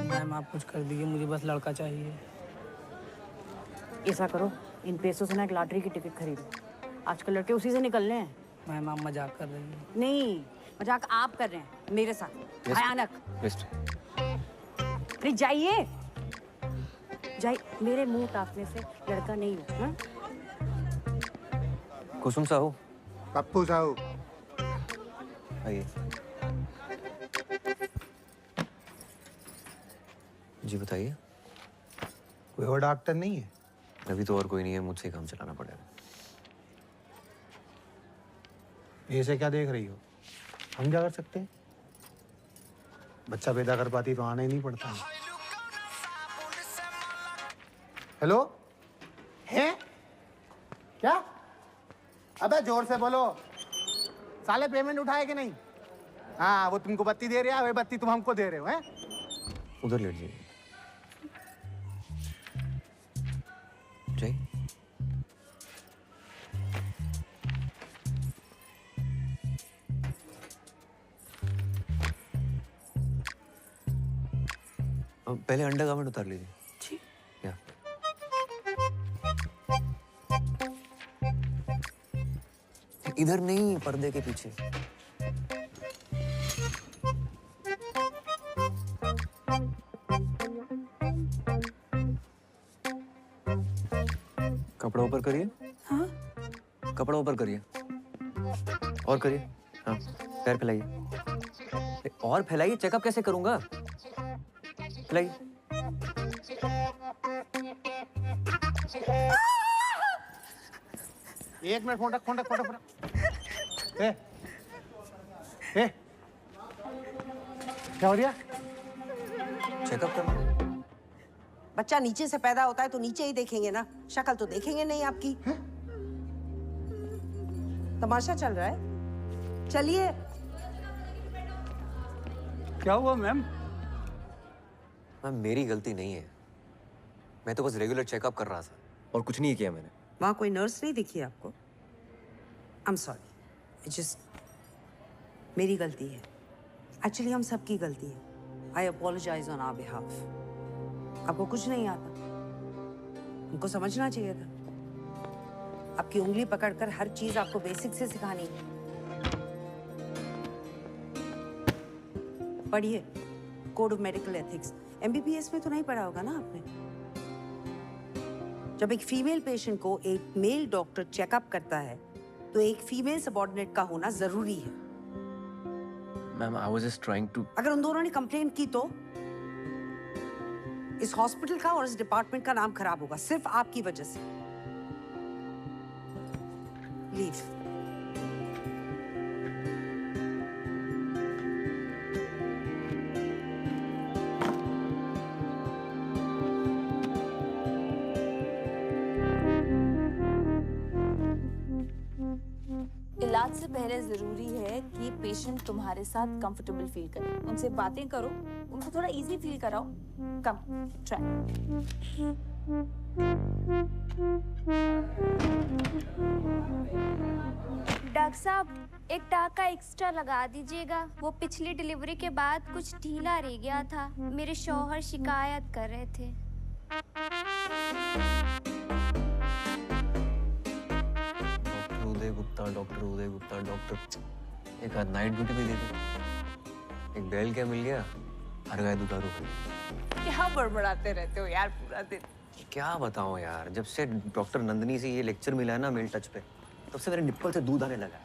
मैम आप कुछ कर दीजिए, मुझे बस लड़का चाहिए। ऐसा करो, इन पैसों से ना एक लॉटरी की टिकट खरीदो। आजकल लड़के उसी से निकलने हैं। मैम आप मजाक कर रही हैं। नहीं, मजाक आप कर रहे हैं मेरे साथ। भयानक। अरे जाइए, जाइए, मेरे मुंह ताकने से लड़का नहीं हो। हाँ? कुसुम साहू, पप्पू साहू, आइए। जी बताइए। कोई और डॉक्टर नहीं है? अभी तो और कोई नहीं है, मुझसे ही काम चलाना पड़ेगा। ऐसे क्या देख रही हो? हम क्या कर सकते हैं? बच्चा पैदा कर पाती तो आना ही नहीं पड़ता। हेलो, है क्या? अबे जोर से बोलो। साले पेमेंट उठाए कि नहीं? हाँ, वो तुमको बत्ती दे रहा है, वही बत्ती तुम हमको दे रहे हो, हैं? उधर लेट जाइए। जय, पहले अंडरगारमेंट उतार लीजिए। ठीक। या इधर नहीं, पर्दे के पीछे। कपड़ा ऊपर करिए। हाँ? कपड़ा ऊपर करिए। और करिए। हाँ, पैर फैलाइए। और फैलाइए, चेकअप कैसे करूंगा? फैलाइए। एक मिनट, फोन रख, फोन रख, फोन रख। ए, क्या हो रहा? चेकअप करना। बच्चा नीचे से पैदा होता है तो नीचे ही देखेंगे ना, शक्ल तो देखेंगे नहीं आपकी। तमाशा चल रहा है? चलिए। क्या हुआ मैम? मैम मेरी गलती नहीं है, मैं तो बस रेगुलर चेकअप कर रहा था और कुछ नहीं किया मैंने। वहाँ कोई नर्स नहीं दिखी आपको? आई एम सॉरी, जस्ट मेरी गलती है। एक्चुअली हम सबकी गलती है। आई अपोलोजाइज ऑन आवर बिहाफ। आपको कुछ नहीं आता, उनको समझना चाहिए था। आपकी उंगली पकड़कर हर चीज आपको बेसिक से सिखानी है। पढ़िए code of medical ethics. MBBS में तो नहीं पढ़ा होगा ना आपने? जब एक फीमेल पेशेंट को एक मेल डॉक्टर चेकअप करता है तो एक फीमेल सबऑर्डिनेट का होना जरूरी है। Ma'am I was just trying to. अगर उन दोनों ने कंप्लेंट की तो इस हॉस्पिटल का और इस डिपार्टमेंट का नाम खराब होगा, सिर्फ आपकी वजह से। लीव। इलाज से पहले जरूरी है कि पेशेंट तुम्हारे साथ कंफर्टेबल फील करे। उनसे बातें करो, उनको थोड़ा इजी फील कराओ। कम ट्राई। डॉक्टर साहब, एक टाका एक्स्ट्रा लगा दीजिएगा। वो पिछली डिलीवरी के बाद कुछ ढीला रह गया था। मेरे शौहर शिकायत कर रहे थे। डॉक्टर उदय गुप्ता, डॉक्टर एक आध नाइट ड्यूटी भी दे दे। एक बैल क्या मिल गया, हर गाय दुधारू हुई। क्या बड़बड़ाते रहते हो यार पूरा दिन? क्या बताऊं यार, जब से डॉक्टर नंदनी से ये लेक्चर मिला है ना मेल टच पे, तब से मेरे निप्पल से दूध आने लगा।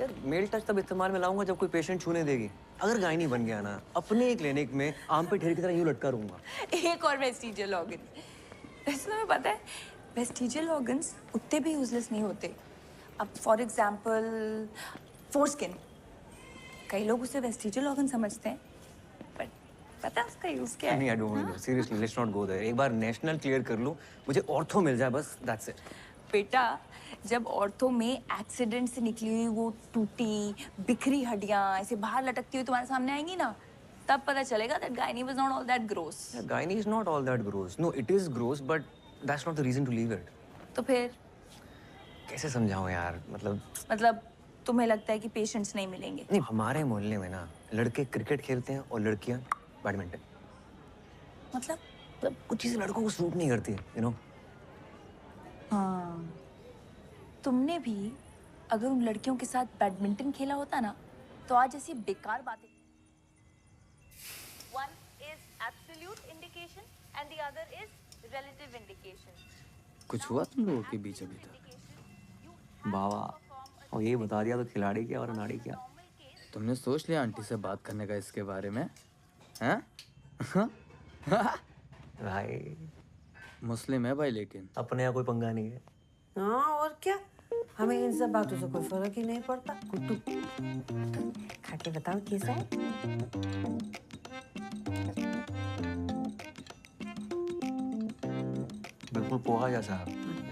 यार मेल टच तब इस्तेमाल में लाऊंगा जब कोई पेशेंट छूने देगी। अगर गायनी बन गया ना, अपने ही क्लिनिक में आम पे ढेर की तरह यूं लटका रहूंगा। एक और वेस्टिजियल ऑर्गन। वैसे तुम्हें पता है वेस्टिजियल ऑर्गन्स उतने भी यूजलेस नहीं होते। अब फॉर एग्जांपल फोरस्किन, कई लोग उसे वेस्टिजियल ऑर्गन समझते हैं, बट पता है उसका यूज क्या है? नहीं, I don't know, seriously let's not go there. एक बार नेशनल क्लियर कर लूं, मुझे ऑर्थो मिल जाए बस, दैट्स इट। बेटा जब ऑर्थो में एक्सीडेंट से निकली हुई वो टूटी बिखरी हड्डियां ऐसे बाहर लटकती हुई तुम्हारे सामने आएंगी ना, तब पता चलेगा that gynae was not all that gross. Gynae is not all that gross. No, it is gross, but that's not the reason to leave it. तो फिर कैसे समझाऊं यार, मतलब तुम्हें लगता है कि पेशेंट्स नहीं मिलेंगे? नहीं, हमारे मोहल्ले में ना लड़के क्रिकेट खेलते हैं और लड़कियां बैडमिंटन। मतलब कुछ चीजें लड़कों को सूट नहीं करती, यू नो। हाँ, तुमने भी अगर उन लड़कियों के साथ बैडमिंटन खेला होता ना, तो आज ऐसी बेकार बातें। One is absolute indication and the other is relative indication. कुछ हुआ तुम लोगों के बीच अभी तक? बाबा, और ये बता दिया तो खिलाड़ी क्या और अनाड़ी क्या? तुमने सोच लिया आंटी से बात करने का इसके बारे में? हैं? भाई मुस्लिम है भाई, लेकिन अपने यहाँ कोई पंगा नहीं है। हाँ और क्या, हमें इन सब बातों से कोई फर्क ही नहीं पड़ता। गुड्डू खा के बताओ कैसा है? बिल्कुल पोहा जैसा।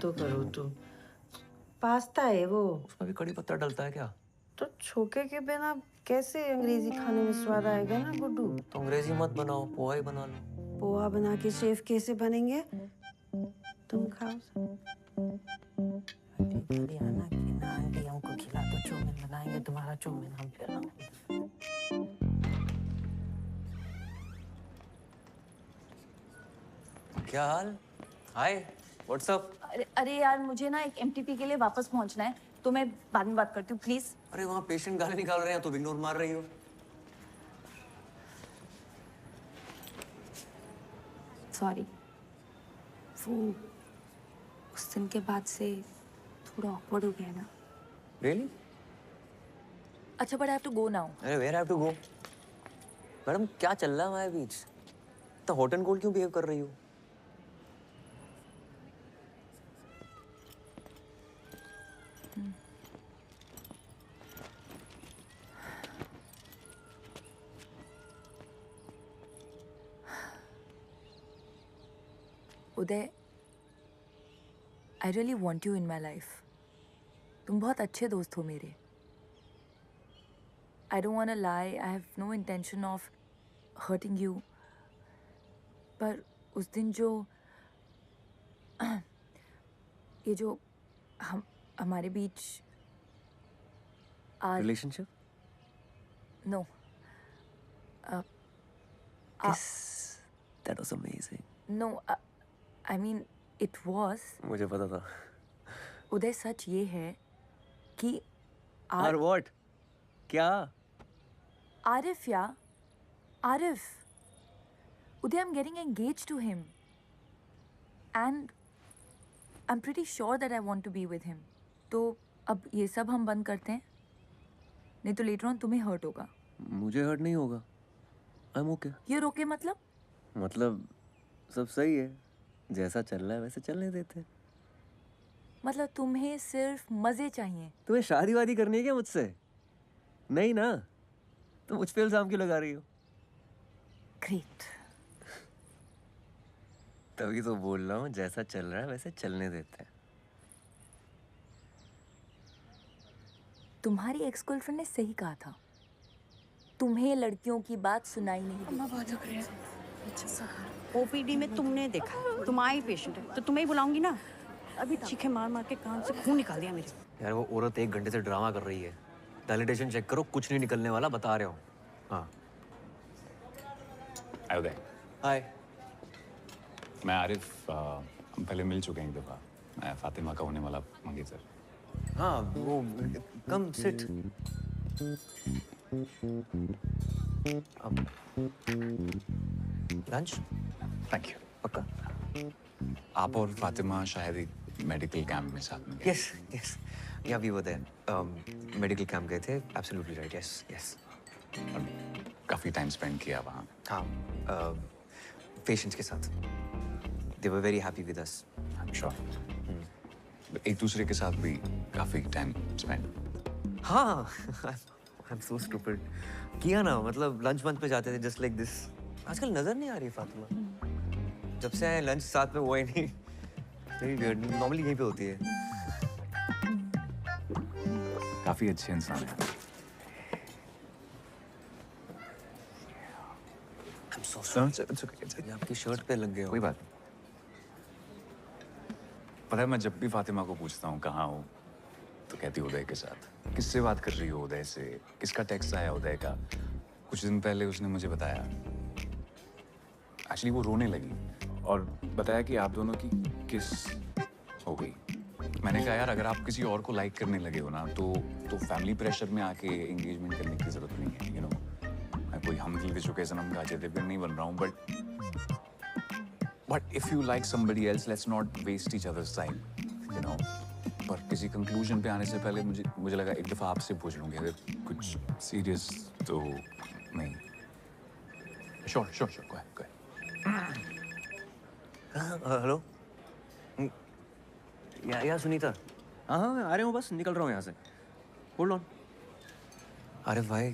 तो करो तो पास्ता है वो। उसमें भी कड़ी पत्ता डलता है क्या? तो छोके के बिना कैसे अंग्रेजी खाने में स्वाद आएगा ना गुड्डू? तो अंग्रेजी मत बनाओ, पोहा ही बना लो। पोहा बना के शेफ कैसे बनेंगे? तुम खाओ आना कि ना आंटी हमको खिला दो, चौमिन बनाएंगे, तुम्हारा चौमिन हम खिलाएंगे। क्या हाल? हाय, व्हाट्स अप? अरे यार, मुझे ना एक एमटीपी के लिए वापस पहुंचना है, तो मैं बाद में बात करती हूँ प्लीज। अरे वहाँ पेशेंट गाली निकाल रहे हैं, तो इग्नोर मार रही हो। सॉरी, वो उस दिन के बाद से थोड़ा ऑकवर्ड हो गया ना। Really? अच्छा, but I have to go now. अरे where have to go? Madam क्या चल रहा है हमारे बीच? तो हॉट एंड कोल्ड क्यों बिहेव कर रही हो? Uday, I really want you in my life. तुम बहुत अच्छे दोस्त हो मेरे। I don't want to lie, I have no intention of hurting you. पर उस दिन जो ये जो हमारे बीच relationship? No, That was amazing. No, I mean it was. मुझे पता था। उदय, सच ये है कि और व्हाट? क्या? आरिफ या Arif, Uday, I am getting engage to him and I am pretty sure that I want to be with him. तो अब ये सब हम बंद करते हैं, नहीं तो लेटर ऑन तुम्हें हर्ट होगा। मुझे हर्ट नहीं होगा। I am okay. ये रोके मतलब सब सही है, जैसा चल रहा है वैसे चलने देते। मतलब तुम्हें सिर्फ मजे चाहिए? तुम्हें शादी वादी करनी है क्या मुझसे? नहीं ना, तो मुझ पे इल्जाम क्यों लगा रही हो? ग्रेट। तभी तो बोल रहा हूँ, जैसा चल रहा है वैसे चलने देते हैं। तुम्हारी एक्स गर्लफ्रेंड ने सही कहा था, तुम्हें लड़कियों की बात सुनाई नहीं। ओपीडी में तुमने देखा, तुम आई पेशेंट है तो तुम्हें ही बुलाऊंगी ना। अभी चीखे मार मार के कान से खून निकाल दिया मेरे। यार वो औरत 1 घंटे से ड्रामा कर रही है। डायलिटेशन चेक करो, कुछ नहीं निकलने वाला, बता रहा हूँ। हाँ। उदय। हाय। मैं आरिफ, हम पहले मिल चुके हैं एक दफ़ा। मैं फातिमा का होने वाला मंगेतर। हाँ, वो come sit. Lunch? Thank you. पक्का? आप और फातिमा शायद एक मेडिकल कैंप में साथ में गए। Yes yes, yeah we were there. Medical camp गए थे। Absolutely right. Yes yes. काफ़ी टाइम स्पेंड किया वहाँ। हाँ, पेशेंट्स के साथ। They were very happy with us. I am sure. एक दूसरे के साथ भी काफ़ी टाइम स्पेंड। हाँ, आई एम सो स्टूपिड। किया ना, मतलब लंच मंच पे जाते थे जस्ट लाइक दिस। आजकल नजर नहीं आ रही फातिमा। जब से आए लंच साथ में हुआ ही नहीं। वेरी वियर्ड, नॉर्मली यहीं पे होती है। काफ़ी अच्छे इंसान है। I'm so sorry. आपकी शर्ट पे लग गया। कोई बात नहीं। पता है, मैं जब भी फातिमा को पूछता हूँ कहाँ हो, तो कहती उदय के साथ। किससे बात कर रही हो उदय से? किसका टेक्स्ट आया उदय का? कुछ दिन पहले उसने मुझे बताया, एक्चुअली वो रोने लगी और बताया कि आप दोनों की किस हो गई। मैंने कहा यार अगर आप किसी और को लाइक करने लगे हो ना तो फैमिली प्रेशर में आके एंगेजमेंट करने की जरूरत नहीं है, यू नो। मैं कोई हम दिल विचो के सनम गाजे देवगन नहीं बन रहा हूँ, but if you like somebody else let's not waste each others time, you know. पर किसी कंक्लूजन पे आने से पहले मुझे लगा एक दफा आपसे पूछ लूँगी, अगर कुछ सीरियस तो नहीं। Sure go ahead. हेलो या सुनीता। हाँ हाँ मैं आ रहा हूँ, बस निकल रहा हूँ यहाँ से। Hold on. अरे भाई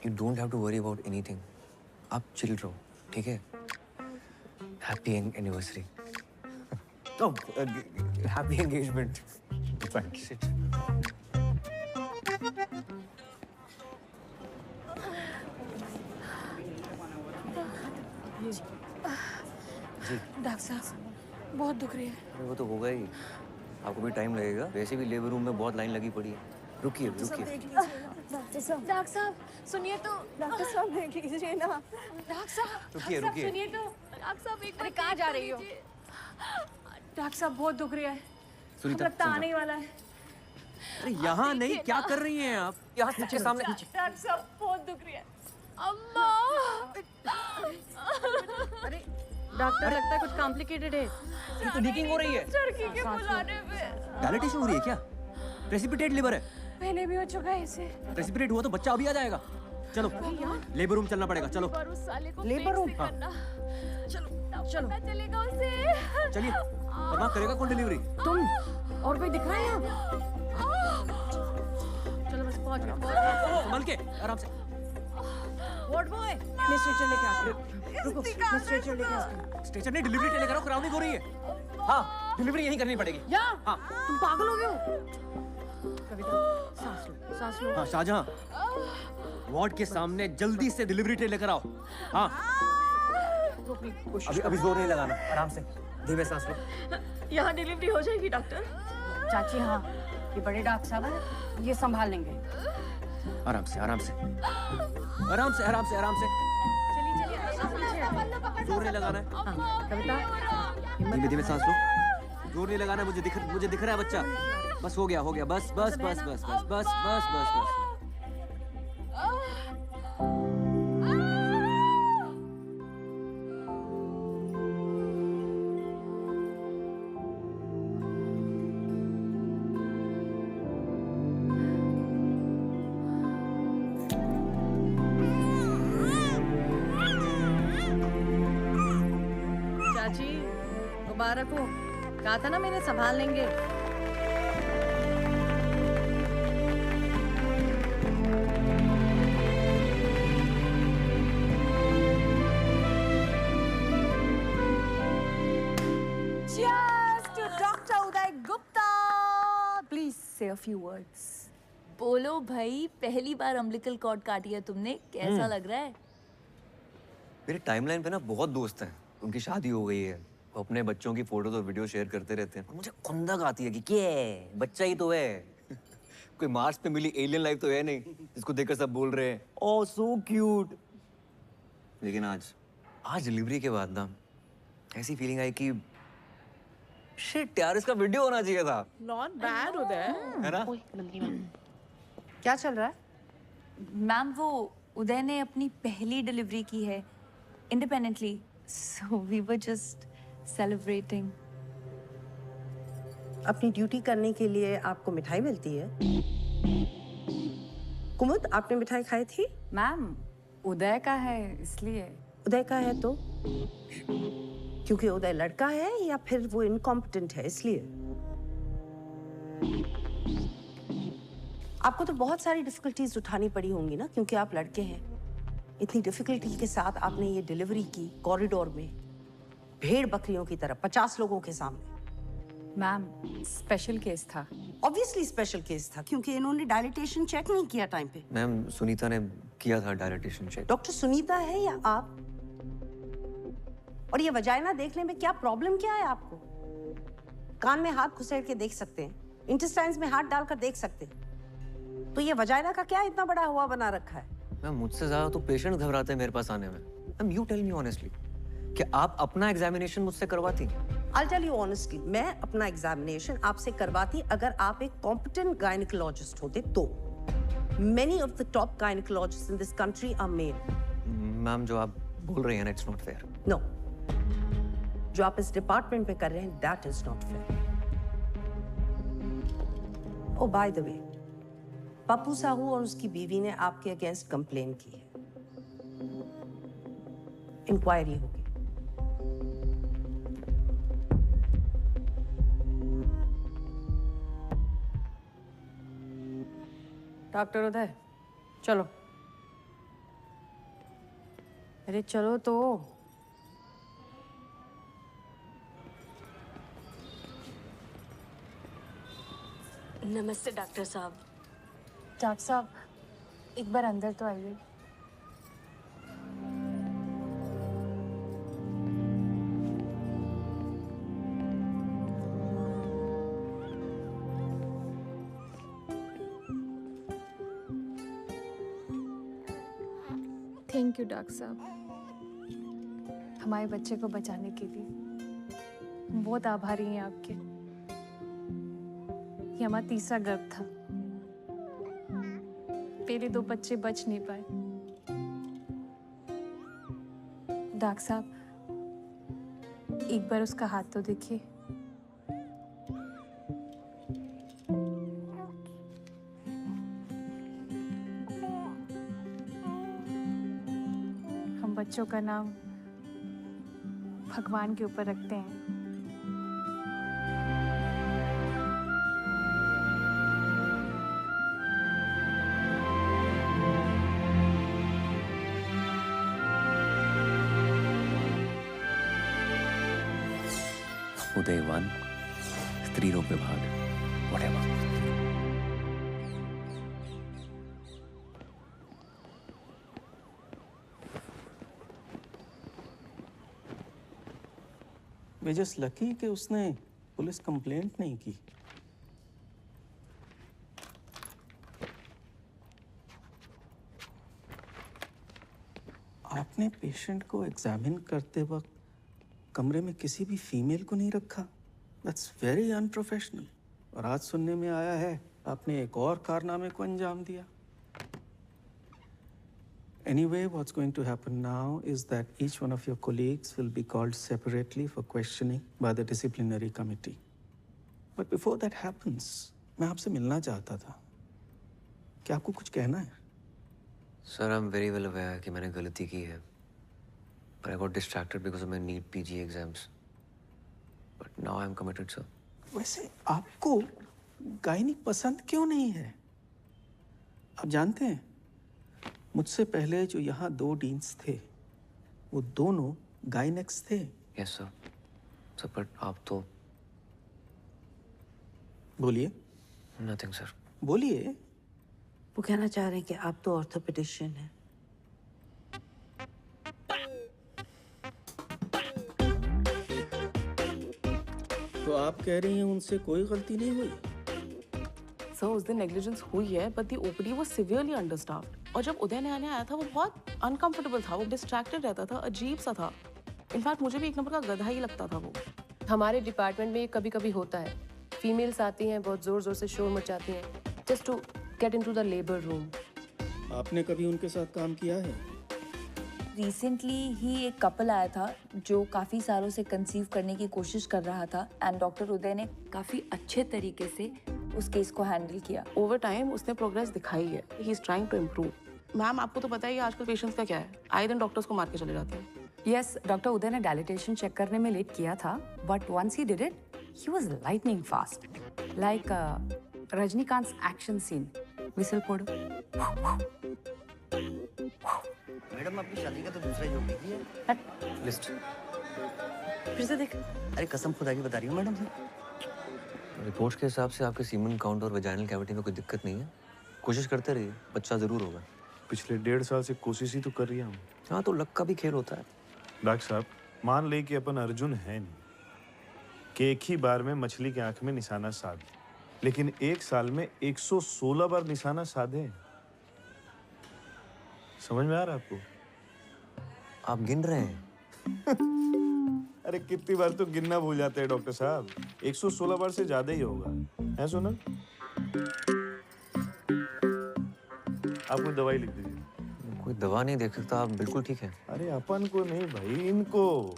you don't have to worry about anything, आप चिल रहो, ठीक है? Happy anniversary. तो happy engagement. Thank you. Doctor साहब बहुत दुख रही है। अरे वो तो होगा ही, आपको भी टाइम लगेगा। वैसे भी लेबर रूम में बहुत लाइन लगी पड़ी है। रुकिए रुकिए। डॉक्टर साहब सुनिए तो। डॉक्टर साहब देख लीजिए ना। डॉक्टर साहब रुकिए रुकिए। सुनिए तो। डॉक्टर साहब एक बार कहाँ जा रही हो? डॉक्टर साहब बहुत दुख रही है। सुनीता, लगता आने ही वाला है। अरे यहाँ नहीं, क्या कर रही हैं आप? यहाँ नीचे सामने। डॉक्टर साहब बहुत दुख रही है। अम्मा। अरे डॉक्टर लगता है कुछ कॉम्प्लिकेटेड है। ये तो लीकिंग हो रही है। लड़की के बुलाने पे। डायलिटेशन हो रही है क्या? प्रेसिपिटेट लिवर है। पहले भी हो चुका है इसे। प्रेसिपिटेट हुआ तो बच्चा अभी आ जाएगा। चलो लेबर रूम चलना पड़ेगा, चलो। Labour room. हाँ। चलो चलेगा उसे। चलिए, वरना करेगा कौन डिलीवरी? तुम और कोई दिख रहा है यहाँ? चलो बस पहुंच गए। संभल के, आराम से। वार्ड बॉय, मैं स्ट्रेचर लेके आती हूँ। रुको, मैं स्ट्रेचर लेके आती हूँ। स्टेशन नहीं, डिलीवरी लेकर आओ, क्राउनिंग हो रही है। हाँ, डिलीवरी यहीं करनी पड़ेगी। यहाँ? हाँ। तुम पागल हो गए हो? कविता, सांस लो। हाँ शाहजहां, वार्ड के सामने जल्दी से डिलीवरी ट्रे लेकर आओ। हाँ। अभी जोर नहीं लगाना, आराम से, धीमे सांस लो। यहाँ डिलीवरी हो जाएगी डॉक्टर? चाची हाँ, ये बड़े डॉक्टर साहब हैं, ये संभाल लेंगे। आराम से, आराम से, आराम से, आराम से, आराम से। जोर नहीं लगाना है। हाँ, कविता, धीमे धीमे सांस लो। जोर नहीं लगाना है, मुझे दिख रहा है बच्चा। बस हो गया, बस बस बस बस बस बस बस बस बस। चाची मुबारक हो। कहा था ना मैंने संभाल लेंगे। Cheers to Dr. Uday Gupta. Please say a few words. बोलो भाई, पहली बार अम्बिलिकल कॉर्ड काटी है तुमने, कैसा लग रहा है? मेरे टाइमलाइन पे ना बहुत दोस्त हैं, उनकी शादी हो गई है, वो अपने बच्चों की फोटोज और वीडियो शेयर करते रहते हैं। मुझे खुंदक आती है कि क्या बच्चा ही तो है। कोई मार्स पे मिली एलियन लाइफ तो है नहीं जिसको देखकर सब बोल रहे हैं ओह सो क्यूट। लेकिन आज डिलीवरी के बाद ना ऐसी फीलिंग आई कि शिट यार, इसका वीडियो होना चाहिए था। नॉट बैड उदय, है ना? क्या चल रहा है? मैम वो उदय ने अपनी पहली डिलीवरी की है independently, so we were just celebrating. अपनी ड्यूटी करने के लिए आपको मिठाई मिलती है। कुमुद, आपने मिठाई खाई थी? मैम उदय का है इसलिए। उदय का है तो? क्योंकि उदय लड़का है या फिर वो इनकॉम्पिटेंट है इसलिए? आपको तो बहुत सारी डिफिकल्टीज उठानी पड़ी होंगी ना, क्योंकि आप लड़के हैं। इतनी डिफिकल्टी के साथ आपने ये डिलीवरी की कॉरिडोर में, भेड़ बकरियों की तरह 50 लोगों के सामने। मैम स्पेशल केस था। ऑब्वियसली स्पेशल केस था, क्योंकि इन्होंने डायलिटेशन चेक नहीं किया टाइम पे। मैम सुनीता ने किया था डायलिटेशन चेक। डॉक्टर सुनीता है या आप? और ये वजाइना देखने में क्या प्रॉब्लम क्या है आपको? कान में हाथ घुसेड़ के देख सकते हैं, इंटेस्टाइन्स में हाथ डालकर देख सकते हैं, तो ये वजाइना का क्या इतना बड़ा हुआ बना रखा है? मैम मुझसे ज्यादा तो पेशेंट घबराते हैं मेरे पास आने में। Ma'am you tell me honestly, कि आप अपना एग्जामिनेशन मुझसे करवाती? I'll tell you honestly, मैं अपना एग्जामिनेशन आपसे करवाती अगर आप एक कॉम्पिटेंट गायनिकोलॉजिस्ट होते तो। Many of the top gynecologists in this country are male. Ma'am जो आप बोल रही हैं ना, it's not fair. No. जो आप इस डिपार्टमेंट में कर रहे हैं, that is not fair. Oh, by the way, Pappu Sahu और उसकी बीवी ने आपके अगेंस्ट कंप्लेन की है। इंक्वायरी होगी। डॉक्टर उदय, चलो। अरे चलो तो। नमस्ते डॉक्टर साहब। डॉक्टर साहब एक बार अंदर तो आइए। थैंक यू डॉक्टर साहब, हमारे बच्चे को बचाने के लिए। हम बहुत आभारी हैं आपके। ये हमारा तीसरा गर्भ था, पहले 2 बच्चे बच नहीं पाए। डॉक्टर साहब एक बार उसका हाथ तो देखिए। हम बच्चों का नाम भगवान के ऊपर रखते हैं। उदय 1, स्त्री रोग विभाग, whatever. वे जस्ट लकी कि उसने पुलिस कंप्लेंट नहीं की। आपने पेशेंट को एग्जामिन करते वक्त कमरे में किसी भी फीमेल को नहीं रखा। That's very unprofessional. और आज सुनने में आया है आपने एक और कारनामे को अंजाम दिया। Anyway, what's going to happen now is that each one of your colleagues will be called separately for questioning by the disciplinary committee. But before that happens, मैं आपसे मिलना चाहता था। क्या आपको कुछ कहना है? Sir, I'm very well aware कि मैंने गलती की है, but I got distracted because of my NEET PG exams. But now I'm committed, sir. वैसे आपको गायनिक पसंद क्यों नहीं है? आप जानते हैं मुझसे पहले जो यहाँ 2 डीन्स थे वो दोनों गायनेक्स थे। Yes, sir. Sir, but आप तो बोलिए। Nothing, sir. बोलिए। वो कहना चाह रहे हैं कि आप तो ऑर्थोपेडिशियन हैं। तो आप कह रही हैं उनसे कोई गलती नहीं हुई? सर उस दिन नेग्लिजेंस हुई है, but the OPD was severely understaffed. और जब उदय नया नया आया था वो बहुत अनकंफर्टेबल था, वो डिस्ट्रैक्टेड रहता था, अजीब सा था। इनफैक्ट मुझे भी एक नंबर का गधा ही लगता था वो। हमारे डिपार्टमेंट में ये कभी कभी होता है। फीमेल्स आती हैं, बहुत जोर जोर से शोर मचाती हैं, just to get into the labour room. आपने कभी उनके साथ काम किया है? रिसेंटली ही एक कपल आया था जो काफ़ी सालों से कंसीव करने की कोशिश कर रहा था एंड डॉक्टर उदय ने काफ़ी अच्छे तरीके से उस केस को हैंडल किया। ओवर टाइम उसने प्रोग्रेस दिखाई है। He is trying to improve. Ma'am आपको तो पता ही है आजकल पेशेंट्स का क्या है, आए दिन डॉक्टर्स को मार के चले जाते हैं। यस, डॉक्टर उदय ने डायलिटेशन चेक करने में लेट किया था, but once he did it he was lightning fast, like Rajinikanth action scene. Whistle पड़ो। मैडम अपनी शादी का तो दूसरा जोक लीजिए। लिस्ट फिर से देख। अरे कसम खुदा की बता रही हूँ मैडम से। रिपोर्ट्स के हिसाब से आपके सीमन काउंट और वेजाइनल कैविटी में कोई दिक्कत नहीं है। कोशिश करते रहिए, बच्चा जरूर होगा। पिछले 1.5 साल से कोशिश ही तो कर रही हूँ। हाँ तो लक का भी खेल होता है। डॉक्टर साहब मान ले कि अपन अर्जुन है नहीं कि एक ही बार में मछली की आंख में निशाना साध, लेकिन 1 साल में 116 बार निशाना साधे। समझ में आ रहा है आपको? आप गिन रहे हैं? अरे कितनी बार तो गिनना भूल जाते हैं डॉक्टर साहब। 116 बार से ज्यादा ही होगा, है सोनल? आप कोई दवाई लिख दीजिए। कोई दवा नहीं देख सकता, आप बिल्कुल ठीक है। अरे अपन को नहीं भाई, इनको।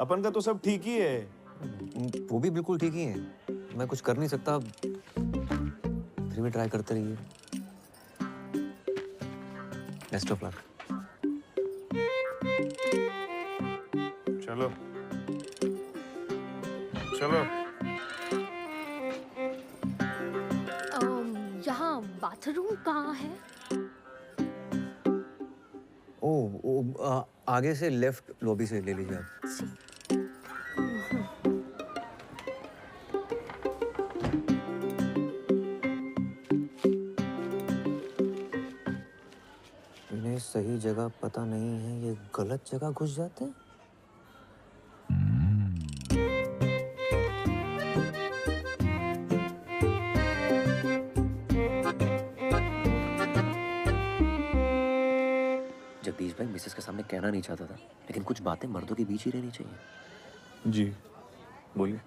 अपन का तो सब ठीक ही है। वो भी बिल्कुल ठीक ही है, मैं कुछ कर नहीं सकता, फिर भी ट्राई करते रहिए। Best of luck. चलो चलो। यहाँ बाथरूम कहाँ है? आगे से लेफ्ट लॉबी से ले लीजिए आप। इन्हें सही जगह पता नहीं है, ये गलत जगह घुस जाते हैं। जगदीश भाई मिसेस के सामने कहना नहीं चाहता था, लेकिन कुछ बातें मर्दों के बीच ही रहनी चाहिए। जी बोलिए।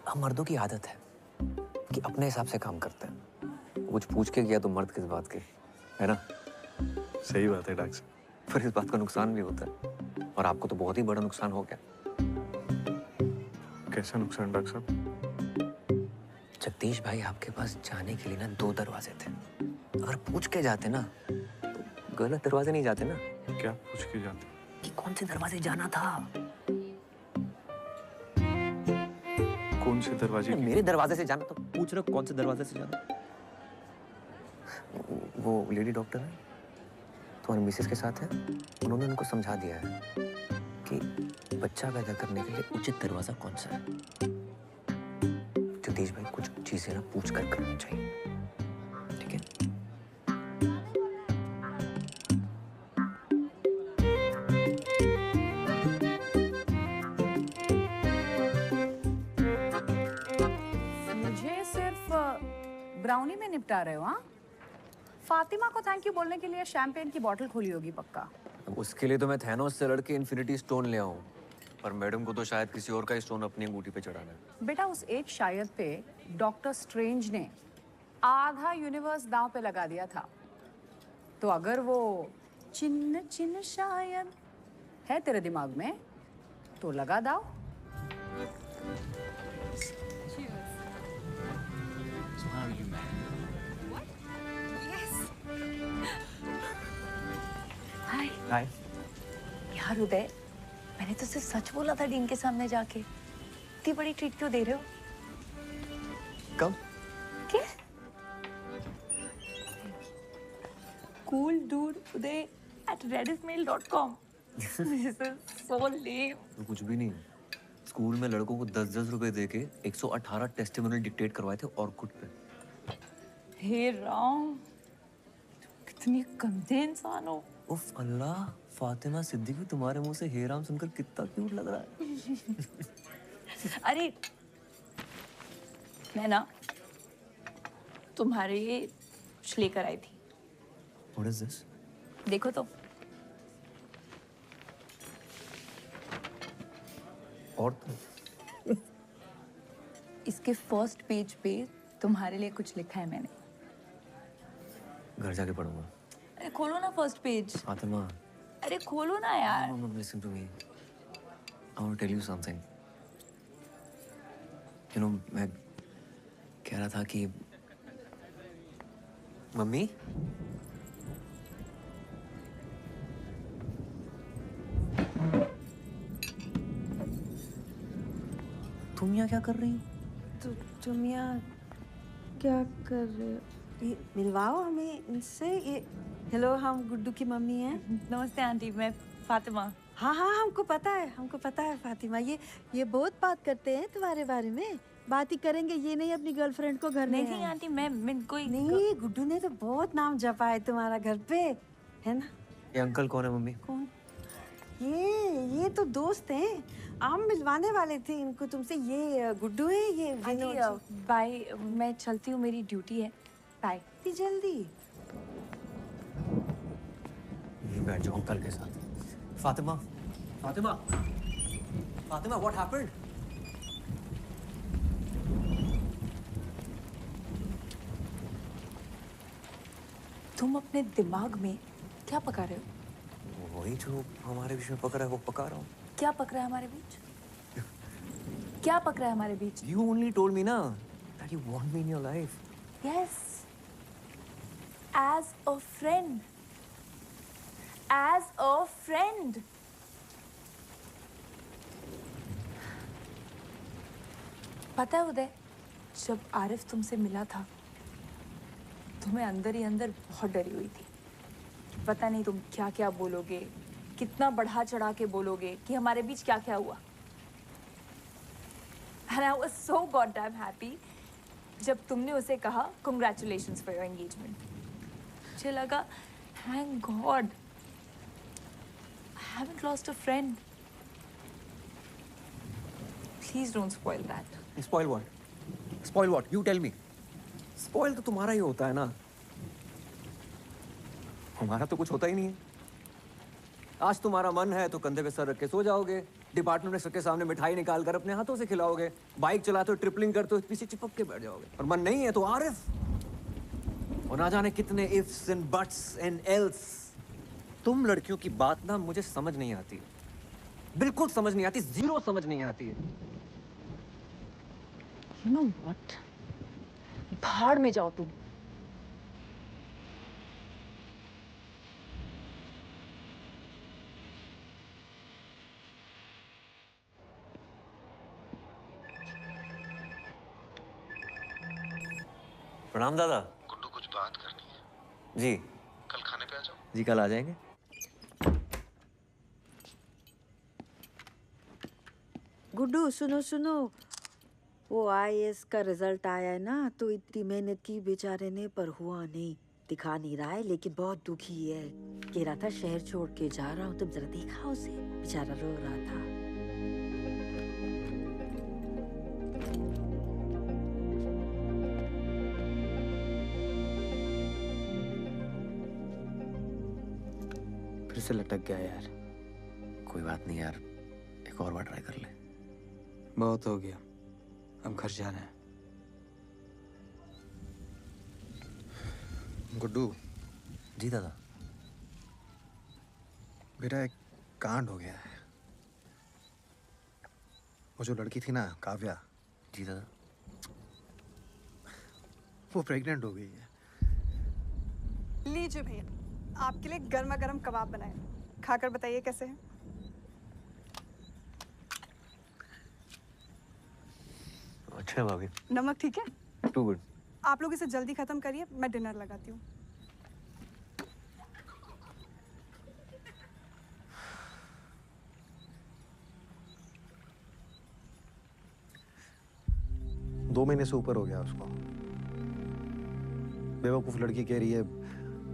हम मर्दों की आदत है कि अपने हिसाब से काम करते हैं। कुछ पूछ के किया तो मर्द किस बात के, है ना? सही बात है डॉक्टर साहब। पर इस बात का नुकसान भी होता है, और आपको तो बहुत ही बड़ा नुकसान हो गया। कैसा नुकसान डॉक्टर साहब? जगदीश भाई आपके पास जाने के लिए ना 2 दरवाजे थे। अगर पूछ के जाते ना तो गलत दरवाजे नहीं जाते ना। क्या पूछ के जाते? कि कौन से दरवाजे जाना था। कौन से दरवाजे? मेरे दरवाजे से जाना, तो पूछ रहे हो कौन से दरवाजे से जाना। वो लेडी डॉक्टर है, तुम्हारी मिसेस के साथ है, उन्होंने उनको समझा दिया है कि बच्चा पैदा करने के लिए उचित दरवाजा कौन सा है। जगदीश भाई कुछ चीजें ना पूछ कर करनी चाहिए, ठीक है? मुझे सिर्फ ब्राउनी में निपटा रहे हो? हाँ, फातिमा को थैंक यू बोलने के लिए शैंपेन की बोतल खोली होगी पक्का। उसके लिए तो मैं थैनोस से लड़के इन्फिनिटी स्टोन ले आऊं, पर मैडम को तो शायद किसी और का स्टोन अपनी अंगूठी पे चढ़ाना है। बेटा उस एक शायद पे डॉक्टर स्ट्रेंज ने आधा यूनिवर्स दांव पे लगा दिया था, तो अगर वो चिन्ह चिन्ह शायद है तेरे दिमाग में तो लगा दाव। हाय यार उदय, मैंने तो सिर्फ सच बोला था डीन के सामने जाके। इतनी बड़ी ट्रीट क्यों दे रहे हो? कब? क्या? Cool dude Uday at redismail.com. This is so lame. तो कुछ भी नहीं, स्कूल में लड़कों को 10-10 रुपए देके 118 टेस्टिमोनियल डिक्टेट करवाए थे और खुद पे। हे राम, कितनी गंदे इंसान हो। उफ अल्लाह, फातिमा सिद्दीकी तुम्हारे मुंह से हे राम सुनकर कितना क्यूट लग रहा है। अरे मैं ना तुम्हारे लिए कुछ लेकर आई थी। What is this? देखो तो। और तो इसके फर्स्ट पेज पे तुम्हारे लिए कुछ लिखा है मैंने। घर जाके पढ़ूंगा। अरे खोलो ना फर्स्ट पेज। फातिमा, अरे खोलो ना यार। no, listen to me. I want to tell you something. You know, मैं कह रहा था कि मम्मी, तुम यहाँ क्या कर रही हो? तुम यहाँ क्या कर रहे हो? ये मिलवाओ हमें इनसे। ये हेलो, हम गुड्डू की मम्मी हैं। नमस्ते आंटी, मैं फातिमा। हाँ हाँ, हमको पता है फातिमा। ये बहुत बात करते हैं तुम्हारे बारे में। बात ही करेंगे, ये नहीं अपनी गर्लफ्रेंड को घर में। नहीं आंटी, मैं कोई नहीं, गुड्डू ने तो बहुत नाम जपा है तुम्हारा घर पे, है ना? ये अंकल कौन है मम्मी? कौन? ये तो दोस्त हैं। हम मिलवाने वाले थे इनको तुमसे। ये गुड्डू है, ये आंटी बाय, मैं चलती हूँ, मेरी ड्यूटी है। बाय। इतनी जल्दी? ये बैठ जाओ अंकल के साथ। Fatima, Fatima, Fatima, what happened? तुम अपने दिमाग में क्या पका रहे हो? वही जो हमारे बीच में पक रहा है वो पका रहा हूँ। क्या पक रहा है हमारे बीच? क्या पक रहा है हमारे बीच? You only told me ना that you want me in your life. Yes. As a friend. As a friend. पता है उदय, जब आरिफ तुमसे मिला था तो मैं अंदर ही अंदर बहुत डरी हुई थी। पता नहीं तुम क्या क्या बोलोगे, कितना बढ़ा चढ़ा के बोलोगे कि हमारे बीच क्या क्या हुआ। And I was so goddamn happy जब तुमने उसे कहा congratulations for your engagement. मुझे लगा thank God I haven't lost a friend. Please don't spoil that. Spoil what? Spoil what? You tell me. Spoil तो तुम्हारा ही होता है ना। हमारा तो कुछ होता ही नहीं है। आज तुम्हारा मन है तो कंधे पे सर रख के सो जाओगे, डिपार्टमेंट में सबके सामने मिठाई निकाल कर अपने हाथों से खिलाओगे, बाइक चलाते हो ट्रिपलिंग करते हो पीछे चिपक के बैठ जाओगे। और मन नहीं है तो आरिफ और ना जाने कितने ifs and buts and else. तुम लड़कियों की बात ना मुझे समझ नहीं आती, बिल्कुल समझ नहीं आती, जीरो समझ नहीं आती है। You know what? भाड़ में जाओ तुम। प्रणाम दादा। गुड्डू, कुछ बात करनी है। जी। कल खाने पे आ जाओ। जी कल आ जाएंगे। गुड्डू सुनो सुनो, वो आईएएस का रिजल्ट आया है ना, तो इतनी मेहनत की बेचारे ने पर हुआ नहीं। दिखा नहीं रहा है लेकिन बहुत दुखी है। कह रहा था शहर छोड़ के जा रहा हूँ, तुम जरा देखा उसे, बेचारा रो रहा था। फिर से लटक गया यार। कोई बात नहीं यार, एक और बार ट्राई कर ले। बहुत हो गया, अब घर जाना है। गुड्डू। जी दादा। बेटा एक कांड हो गया है। वो जो लड़की थी ना काव्या। जी दादा। वो प्रेग्नेंट हो गई है। लीजिए भैया, आपके लिए गर्मा गर्म कबाब बनाए, खाकर बताइए कैसे हैं। अच्छा भाभी। नमक ठीक है? Too good. आप लोग इसे जल्दी खत्म करिए, मैं डिनर लगाती हूँ। दो महीने से ऊपर हो गया उसको। बेवकूफ लड़की कह रही है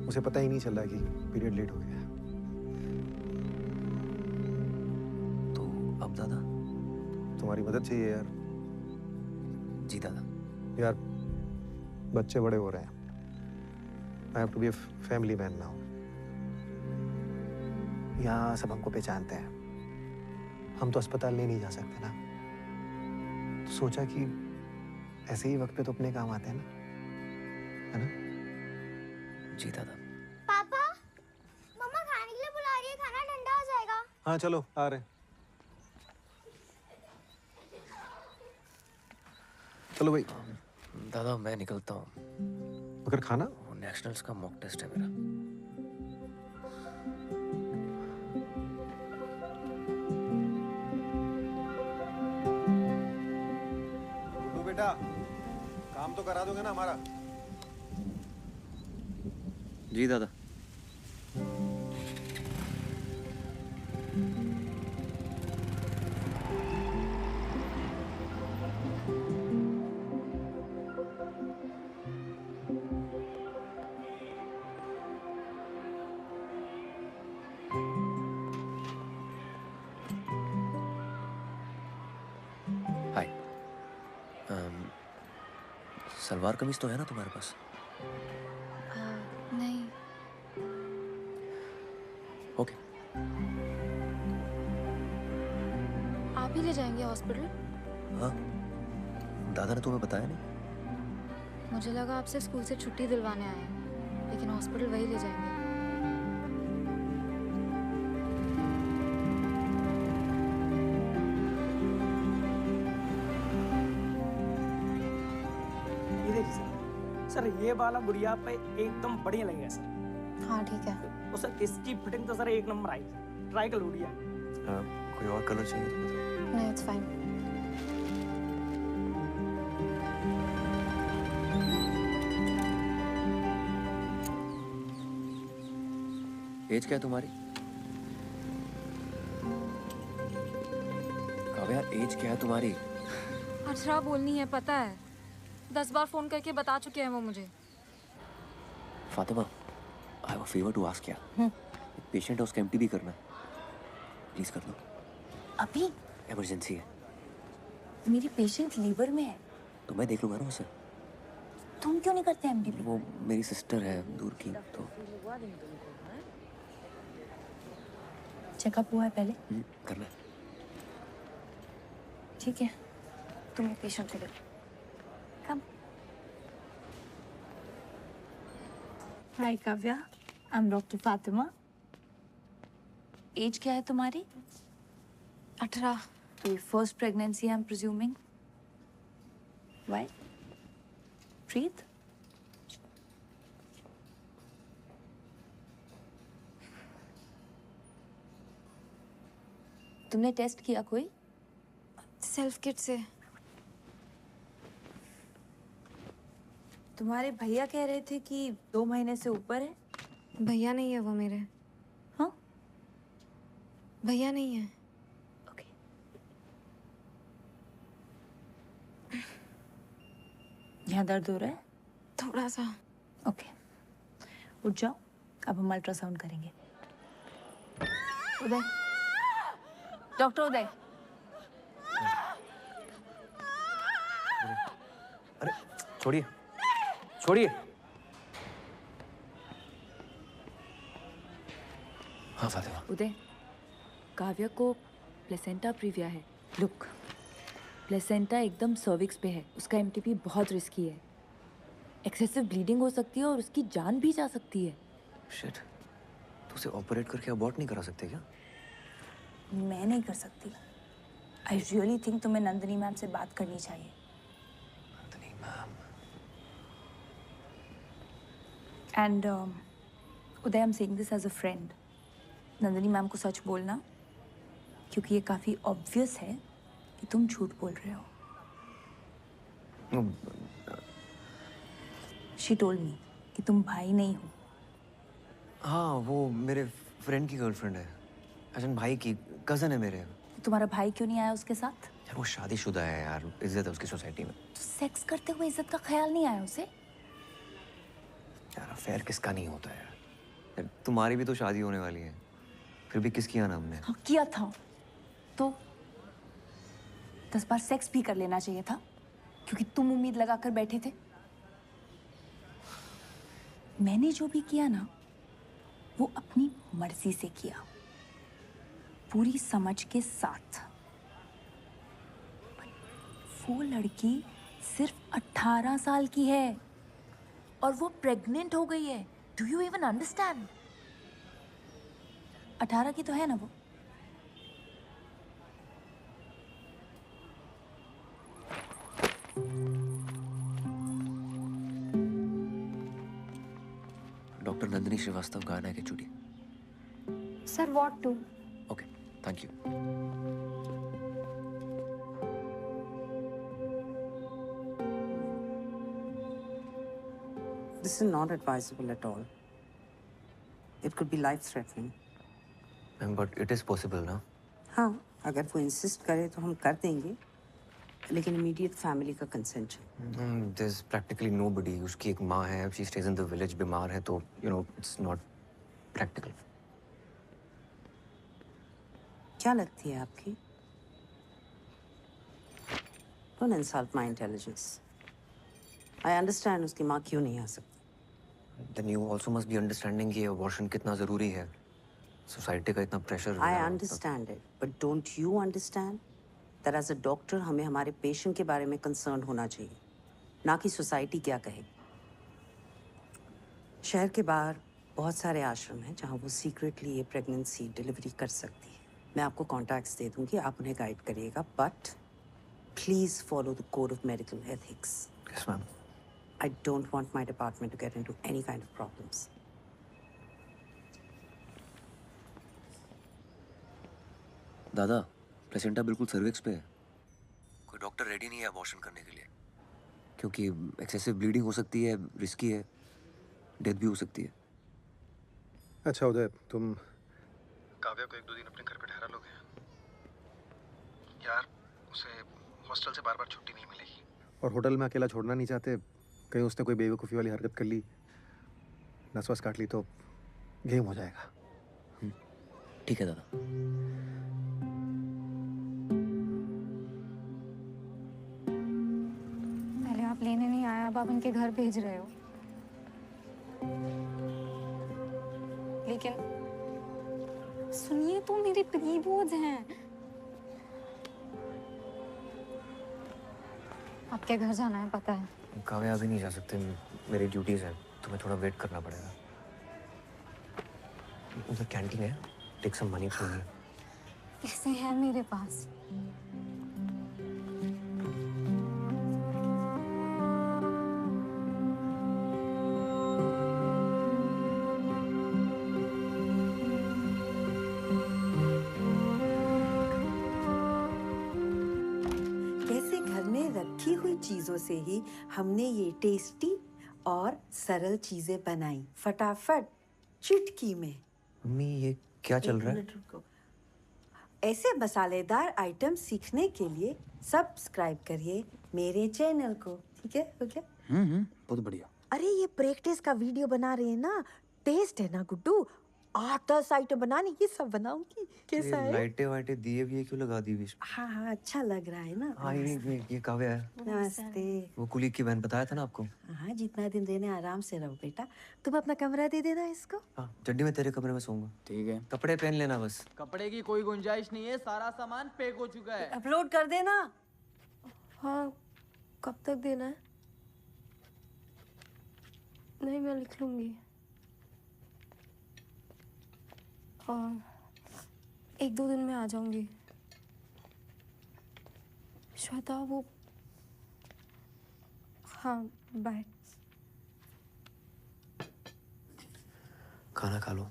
उसे पता ही नहीं चल रहा कि पीरियड लेट हो गया। तो अब दादा? तुम्हारी मदद चाहिए यार। जी दादा। यार बच्चे बड़े हो रहे हैं। I have to be a family man now. यहाँ सब हमको पहचानते हैं, हम तो अस्पताल ले नहीं जा सकते ना। तो सोचा कि ऐसे ही वक्त पे तो अपने काम आते हैं ना, है ना? जी दादा। पापा, मम्मा खाने के लिए बुला रही है, खाना ठंडा हो जाएगा। हाँ चलो आ रहे। चलो भाई। दादा मैं निकलता हूँ। मगर खाना? नेशनल्स का मॉक टेस्ट है मेरा। बेटा काम तो करा दोगे ना हमारा? जी दादा। हाय। सलवार कमीज तो है ना तुम्हारे पास? नहीं। ओके आप ही ले जाएंगे हॉस्पिटल? हाँ, दादा ने तुम्हें बताया नहीं? मुझे लगा आपसे स्कूल से छुट्टी दिलवाने आए हैं, लेकिन हॉस्पिटल वही ले जाएंगे। ये देखिए सर, ये वाला गुड़िया पे एकदम बढ़िया लगेगा सर। हाँ ठीक है। और सर इसकी फिटिंग तो सर एक नंबर आएगी, ट्राई कर लो गुड़िया। कोई और कलर चाहिए तो बताओ। नहीं, इट्स फाइन। एज क्या है तुम्हारी? काव्या, एज क्या है तुम्हारी? 18 बोलनी है, पता है। 10 बार फोन करके बता चुके हैं वो मुझे। Fatima, I have a favour to ask या। एक पेशेंट है, उसका एमटीबी करना है। प्लीज कर लो। अभी? इमरजेंसी है। मेरी पेशेंट लीवर में है। तो मैं देख लूंगा ना उसे। तुम क्यों नहीं करते एमडीबी? वो मेरी सिस्टर है दूर की, तो चेकअप हुआ है पहले? करना है। ठीक है, तुम ये पेशेंट को देखो। Come. Hi Kavya, I am doctor Fatima. Age क्या है तुम्हारी? 18। तो ये first pregnancy I am presuming. Why? Breathe. तुमने टेस्ट किया कोई? सेल्फ किट से। तुम्हारे भैया कह रहे थे कि 2 महीने से ऊपर है। भैया नहीं है वो मेरे। हाँ? भैया नहीं है। यहाँ दर्द हो रहा है? थोड़ा सा। ओके, उठ जाओ, अब हम अल्ट्रासाउंड करेंगे। उदय, डॉक्टर उदय। अरे छोड़िए, छोड़िए। हाँ फातिमा। उदय, काव्या को प्लेसेंटा प्रीविया है। लुक, प्लेसेंटा एकदम सर्विक्स पे है, उसका एमटीपी बहुत रिस्की है। एक्सेसिव ब्लीडिंग हो सकती है और उसकी जान भी जा सकती है। शिट, तो उसे ऑपरेट करके अबॉर्ट नहीं करा सकते क्या? मैं नहीं कर सकती। आई रियली थिंक तुम्हें नंदिनी मैम से बात करनी चाहिए। Nandini ma'am. And Uday, I am saying this as a friend. Nandini ma'am को सच बोलना, क्योंकि ये काफ़ी ऑब्वियस है कि तुम झूठ बोल रहे हो। शी टोल्ड मी कि तुम भाई नहीं हो। हाँ, वो मेरे फ्रेंड की गर्लफ्रेंड है। अजन भाई की कजन है मेरे। तुम्हारा भाई क्यों नहीं आया उसके साथ? यार वो शादीशुदा है यार, इज्जत है उसकी सोसाइटी में। तो सेक्स करते हुए इज्जत का ख्याल नहीं आया उसे? यार अफेयर किसका नहीं होता है यार, तुम्हारी भी तो शादी होने वाली है, फिर भी किस किया ना हमने? हाँ, किया था तो 10 बार सेक्स भी कर लेना चाहिए था, क्योंकि तुम उम्मीद लगाकर बैठे थे। मैंने जो भी किया ना, वो अपनी मर्जी से किया, पूरी समझ के साथ। वो लड़की सिर्फ 18 साल की है और वो प्रेग्नेंट हो गई है। Do you even understand? 18 की तो है ना वो। डॉक्टर नंदिनी श्रीवास्तव, गाना के चुड़ी। Sir, what to? Okay, thank you. This is not advisable at all. It could be life-threatening. But it is possible, ना? हाँ, अगर वो इंसिस्ट करे तो हम कर देंगे, लेकिन immediate family का consent चाहिए। There's practically nobody. उसकी एक माँ है, she stays in the village, बीमार है, तो it's not practical. क्या लगती है आपकी? Don't insult my intelligence. I understand उसकी माँ क्यों नहीं आ सकती। Then you also must be understanding कि abortion कितना जरूरी है। सोसाइटी का इतना pressure. I understand it, but don't you understand that as a doctor हमें हमारे पेशेंट के बारे में कंसर्न होना चाहिए, ना कि सोसाइटी क्या कहेगी। शहर के बाहर बहुत सारे आश्रम हैं जहाँ वो सीक्रेटली ये प्रेगनेंसी डिलीवरी कर सकती है। मैं आपको कॉन्टैक्ट्स दे दूँगी, आप उन्हें गाइड करिएगा, but please follow the code of medical ethics. Yes ma'am. I don't want my department to get into any kind of problems. दादा, प्लेसेंटा बिल्कुल सर्विक्स पे है। कोई डॉक्टर रेडी नहीं है अबॉर्शन करने के लिए, क्योंकि एक्सेसिव ब्लीडिंग हो सकती है, रिस्की है, डेथ भी हो सकती है। अच्छा उदय, तुम काव्या को 1-2 दिन अपने घर पे ठहरा लोगे? यार उसे हॉस्टल से बार-बार छुट्टी नहीं मिलेगी, और होटल में अकेला छोड़ना नहीं चाहते। कहीं उसने कोई बेवकूफ़ी वाली हरकत कर ली, नस वस काट ली तो गेम हो जाएगा। ठीक है दादा। पहले आप लेने नहीं आए, अब आप उनके घर भेज रहे हो। लेकिन सुनिए तो, मेरे प्री बोर्ड हैं। आपके घर जाना है पता है। काव्या अभी नहीं जा सकते, मेरी ड्यूटीज हैं, तुम्हें थोड़ा वेट करना पड़ेगा। उधर कैंटीन है, take some money from me. पैसे हैं मेरे पास। कैसे घर में रखी हुई चीजों से ही हमने ये टेस्टी और सरल चीजें बनाई, फटाफट चुटकी में। मम्मी ये क्या चल रहा है? एक मिनट रुको। ऐसे मसालेदार आइटम सीखने के लिए सब्सक्राइब करिए मेरे चैनल को, ठीक है? हो गया? बहुत बढ़िया। अरे ये प्रैक्टिस का वीडियो बना रहे हैं ना, टेस्ट है ना गुड्डू, 8-10 आइटम बनाने, ये सब बनाऊंगी। कैसा है? लाइटें वाइटें दिए भी है, क्यों लगा दी बीच में? हाँ हाँ, अच्छा लग रहा है ना। हाँ ये काव्या है। नमस्ते। वो कुली की बहन, बताया था ना आपको। हाँ, जितना दिन रहने आराम से रहो बेटा। तुम अपना कमरा दे देना इसको। हाँ, चड्डी में तेरे कमरे में सोऊंगा। ठीक है। कपड़े पहन लेना बस। कपड़े की कोई गुंजाइश नहीं है, सारा सामान पैक हो चुका है। अपलोड कर देना। हाँ, कब तक देना है? नहीं, मैं लिख लूंगी। और 1-2 दिन में आ जाऊंगी। श्वेता वो, हाँ बाय। खाना खा लो।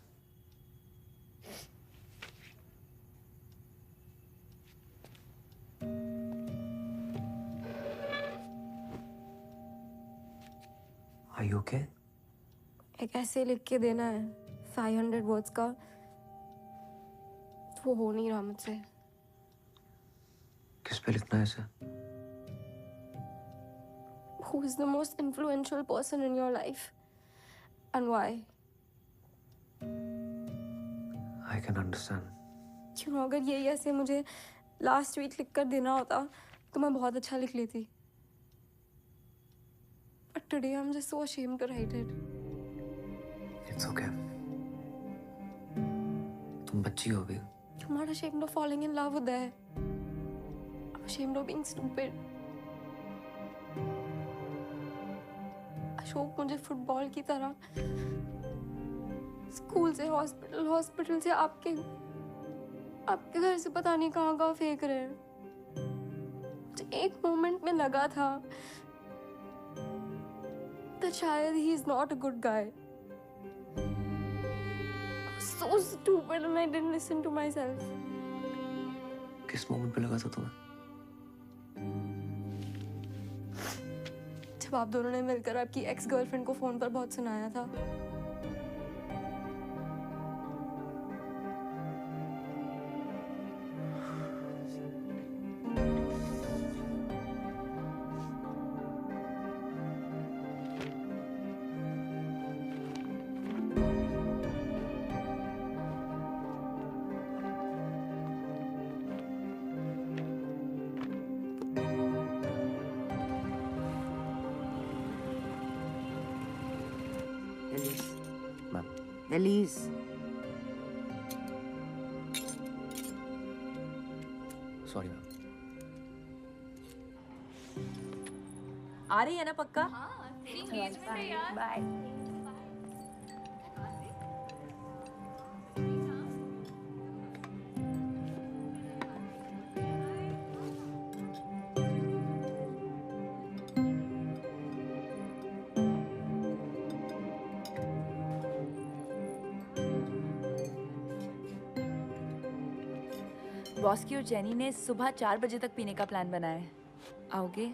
Are you okay? एक ऐसे लिख के देना है 500 वर्ड्स का, वो हो नहीं रहा मुझसे। किस पे लिखना है इसे? Who is the most influential person in your life and why? I can understand. क्यों, अगर यही ऐसे मुझे लास्ट वीक लिख कर देना होता तो मैं बहुत अच्छा लिख लेती। But today I'm just so ashamed to write it. It's okay. तुम बच्ची हो अभी। I'm not ashamed of falling in love with her. I'm ashamed of being stupid. Ashok मुझे फुटबॉल की तरह स्कूल से हॉस्पिटल, हॉस्पिटल से आपके घर से पता नहीं कहाँ फेंक रहे हैं। मुझे एक मोमेंट में लगा था that शायद he is not a good guy. I was so stupid and I didn't listen to myself. किस मोमेंट पे लगा था तुम्हें? जब आप दोनों ने मिलकर आपकी एक्स गर्लफ्रेंड को फोन पर बहुत सुनाया था। Elise, sorry ma'am. आ रही है ना पक्का? बाय। बॉस की और जेनी ने सुबह 4 बजे तक पीने का प्लान बनाया है। आओगे?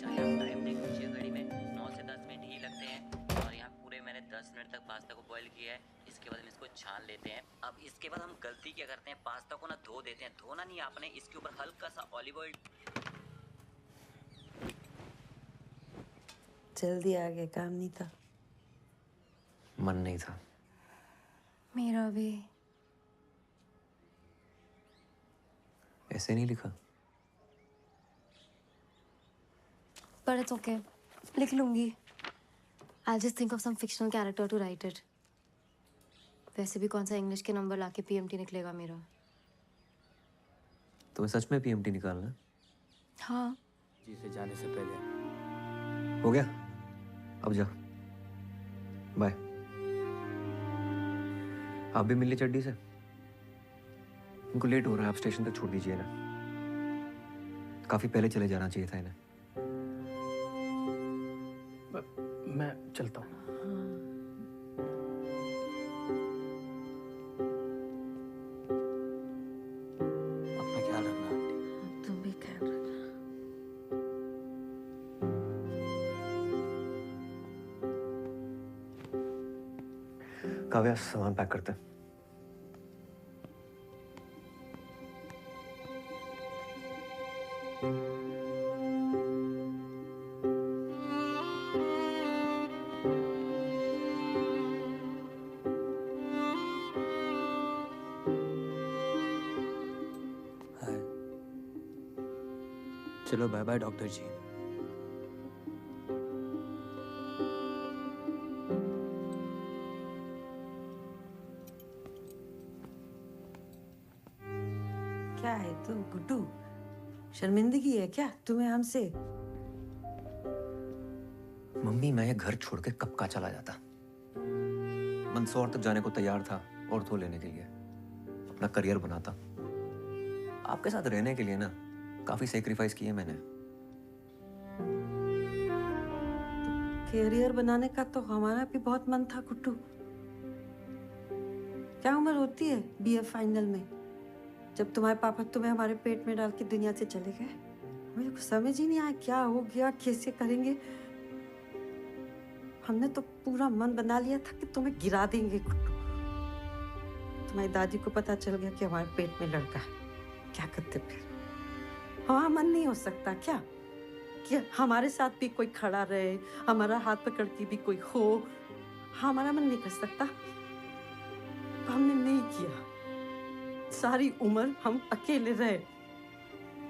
चाहे आप टाइम देख लीजिए घड़ी में, 9 से 10 मिनट ही लगते हैं। और यहाँ पूरे मैंने 10 मिनट तक पास्ता को बॉईल किया है। इसके बाद हम इसको छान लेते हैं। अब इसके बाद हम गलती क्या करते हैं, पास्ता को ना धो देते हैं। धोना नहीं आपने, इसके ऊपर हल्का सा ऑलिव ऑयल। जल्दी आ गया, काम नहीं था। मन नहीं था। मेरा भी। ऐसे नहीं लिखा। But it's okay. लिख लूंगी। I'll just think of some fictional character to write it. वैसे भी कौन सा इंग्लिश के नंबर लाके PMT निकलेगा मेरा। तुम्हें सच में PMT निकालना है? हाँ। जी से जाने से पहले। हो गया? अब जा। बाय। आप भी मिल ली चड्डी से? इनको लेट हो रहा है, आप स्टेशन तक छोड़ दीजिए ना। काफी पहले चले जाना चाहिए था इन्हें। मैं चलता हूँ। अपना ख्याल रखना आंटी। तुम भी ख्याल रखना। काव्या, सामान पैक करते हैं। चलो बाय बाय डॉक्टर जी। क्या है तुम गुड्डू, शर्मिंदगी है क्या तुम्हें हमसे? मम्मी, मैं ये घर छोड़ के कब का चला जाता। मंदसौर तक जाने को तैयार था ऑर्थो लेने के लिए, अपना करियर बनाता। आपके साथ रहने के लिए ना काफी सेक्रीफाइस किए मैंने। कैरियर बनाने का तो हमारा भी बहुत मन था गुड्डू। क्या उम्र होती है BA फाइनल में, जब तुम्हारे पापा तुम्हें हमारे पेट में डाल के दुनिया से चले गए? मुझे कुछ समझ ही नहीं आया क्या हो गया, कैसे करेंगे। हमने तो पूरा मन बना लिया था कि तुम्हें गिरा देंगे गुड्डू। तुम्हारी दादी को पता चल गया कि हमारे पेट में लड़का है, क्या करते फिर? हमारा मन नहीं हो सकता क्या कि हमारे साथ भी कोई खड़ा रहे, हमारा हाथ पकड़ के भी कोई हो? हमारा मन नहीं कर सकता। हमने नहीं किया। सारी उम्र हम अकेले रहे,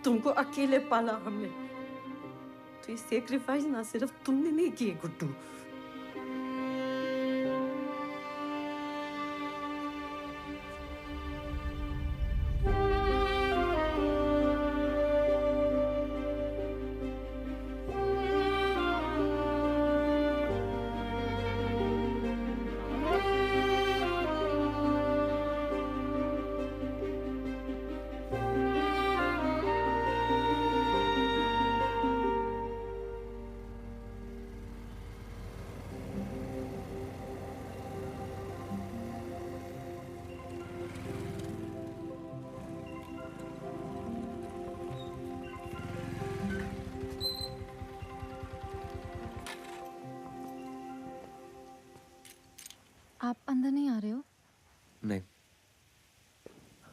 तुमको अकेले पाला हमने। तो ये सेक्रीफाइस ना सिर्फ तुमने नहीं किए गुड्डू। आप अंदर नहीं आ रहे हो? नहीं।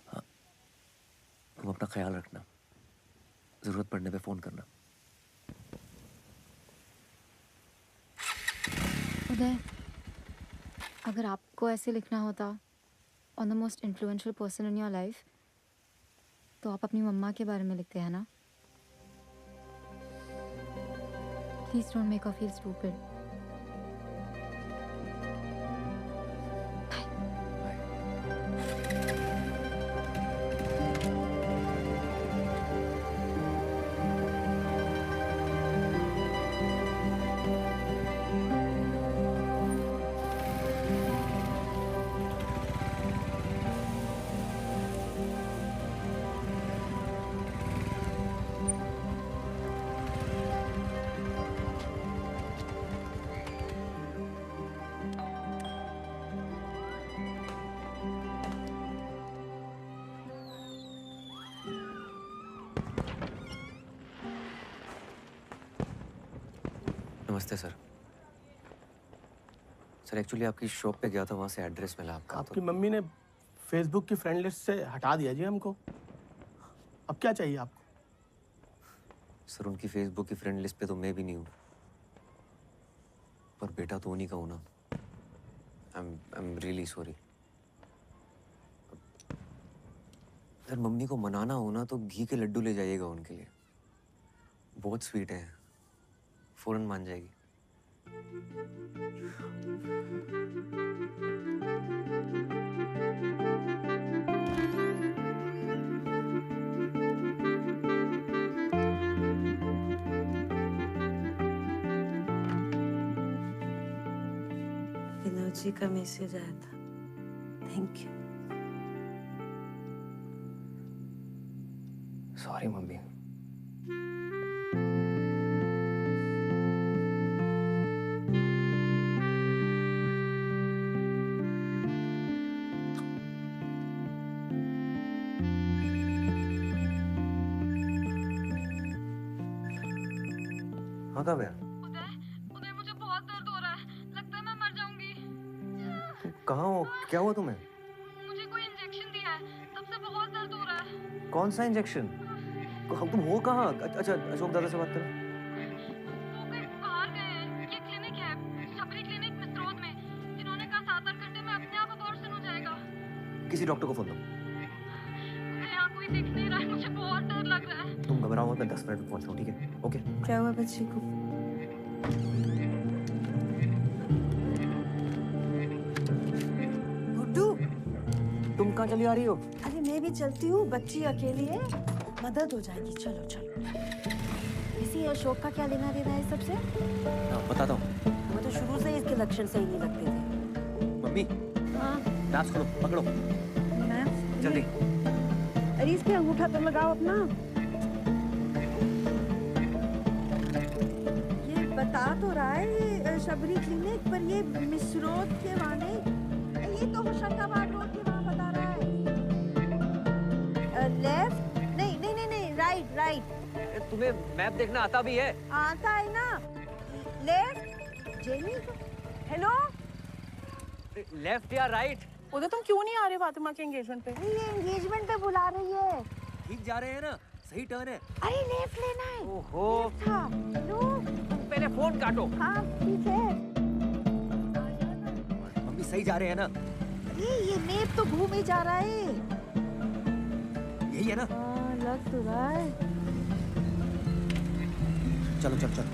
हाँ, तुम अपना ख्याल रखना, जरूरत पड़ने पे फोन करना। उदय, अगर आपको ऐसे लिखना होता on the most influential person in your life, तो आप अपनी मम्मा के बारे में लिखते हैं ना? Please don't make her feel stupid. नमस्ते सर। सर एक्चुअली आपकी शॉप पे गया था, वहाँ से एड्रेस मिला आपका। आपकी मम्मी ने फेसबुक की फ्रेंड लिस्ट से हटा दिया जी हमको। अब क्या चाहिए आपको? सर उनकी फेसबुक की फ्रेंड लिस्ट पे तो मैं भी नहीं हूँ, पर बेटा तो उन्हीं का हूँ ना। I am really sorry. Sir mummy को मनाना हो ना तो घी के लड्डू ले जाइएगा उनके लिए, बहुत स्वीट है, फौरन मान जाएगी। विनोद जी का मैसेज आया था, थैंक यू। Sorry mummy. हाँ कब है? उदय मुझे बहुत दर्द हो रहा है, लगता है मैं मर जाऊंगी। कहाँ हो? क्या हुआ तुम्हें? मुझे कोई इंजेक्शन दिया है, तब से बहुत दर्द हो रहा है। कौन सा इंजेक्शन? तुम हो कहाँ? अच्छा अशोक दादा से बात करो। वो कहीं बाहर गए हैं। ये क्लिनिक है, शबरी क्लिनिक मिस्रोद में। इन्होंने कहा 7-8 घंटे में अपने आप अबॉर्शन हो जाएगा। किसी डॉक्टर को फोन दो। यहाँ कोई दिख नहीं रहा है, मुझे बहुत डर लग रहा है। तुम घबराओ मत, मैं 10 मिनट में पहुंचता हूँ, ठीक है? ओके। क्या हुआ बच्ची को? गुड्डू, तुम कहाँ चली आ रही हो? अरे मैं भी चलती हूँ, बच्ची अकेली है, मदद हो जाएगी। चलो चलो। इसी अशोक का क्या लेना देना है सबसे? बताता हूँ। हमें तो शुरू से इसके लक्षण सही नहीं लगते थे। मम्मी हाँ नाच खोलो, पकड़ो जल्दी। अरे इस पे अंगूठा तो लगाओ अपना। ये बता तो रहा है ये शबरी क्लिनिक, पर ये मिसरोद के वाले, ये तो होशंगाबाद रोड के वहाँ बता रहा है। लेफ्ट नहीं नहीं नहीं नहीं, राइट राइट। तुम्हें मैप देखना आता भी है? आता है ना। Left jenny. हेलो लेफ्ट या राइट? उधर तुम क्यों नहीं आ रहे फातिमा के एंगेजमेंट पे? ये एंगेजमेंट पे बुला रही है। ठीक जा रहे हैं ना? सही टर्न है। अरे लेफ्ट लेना है। ओहो। हेलो पहले फोन काटो। हाँ ठीक है। मम्मी सही जा रहे हैं ना? ये मैप तो घूमे जा रहा है। यही है ना? हाँ लग तो रहा है। चलो चलो चलो।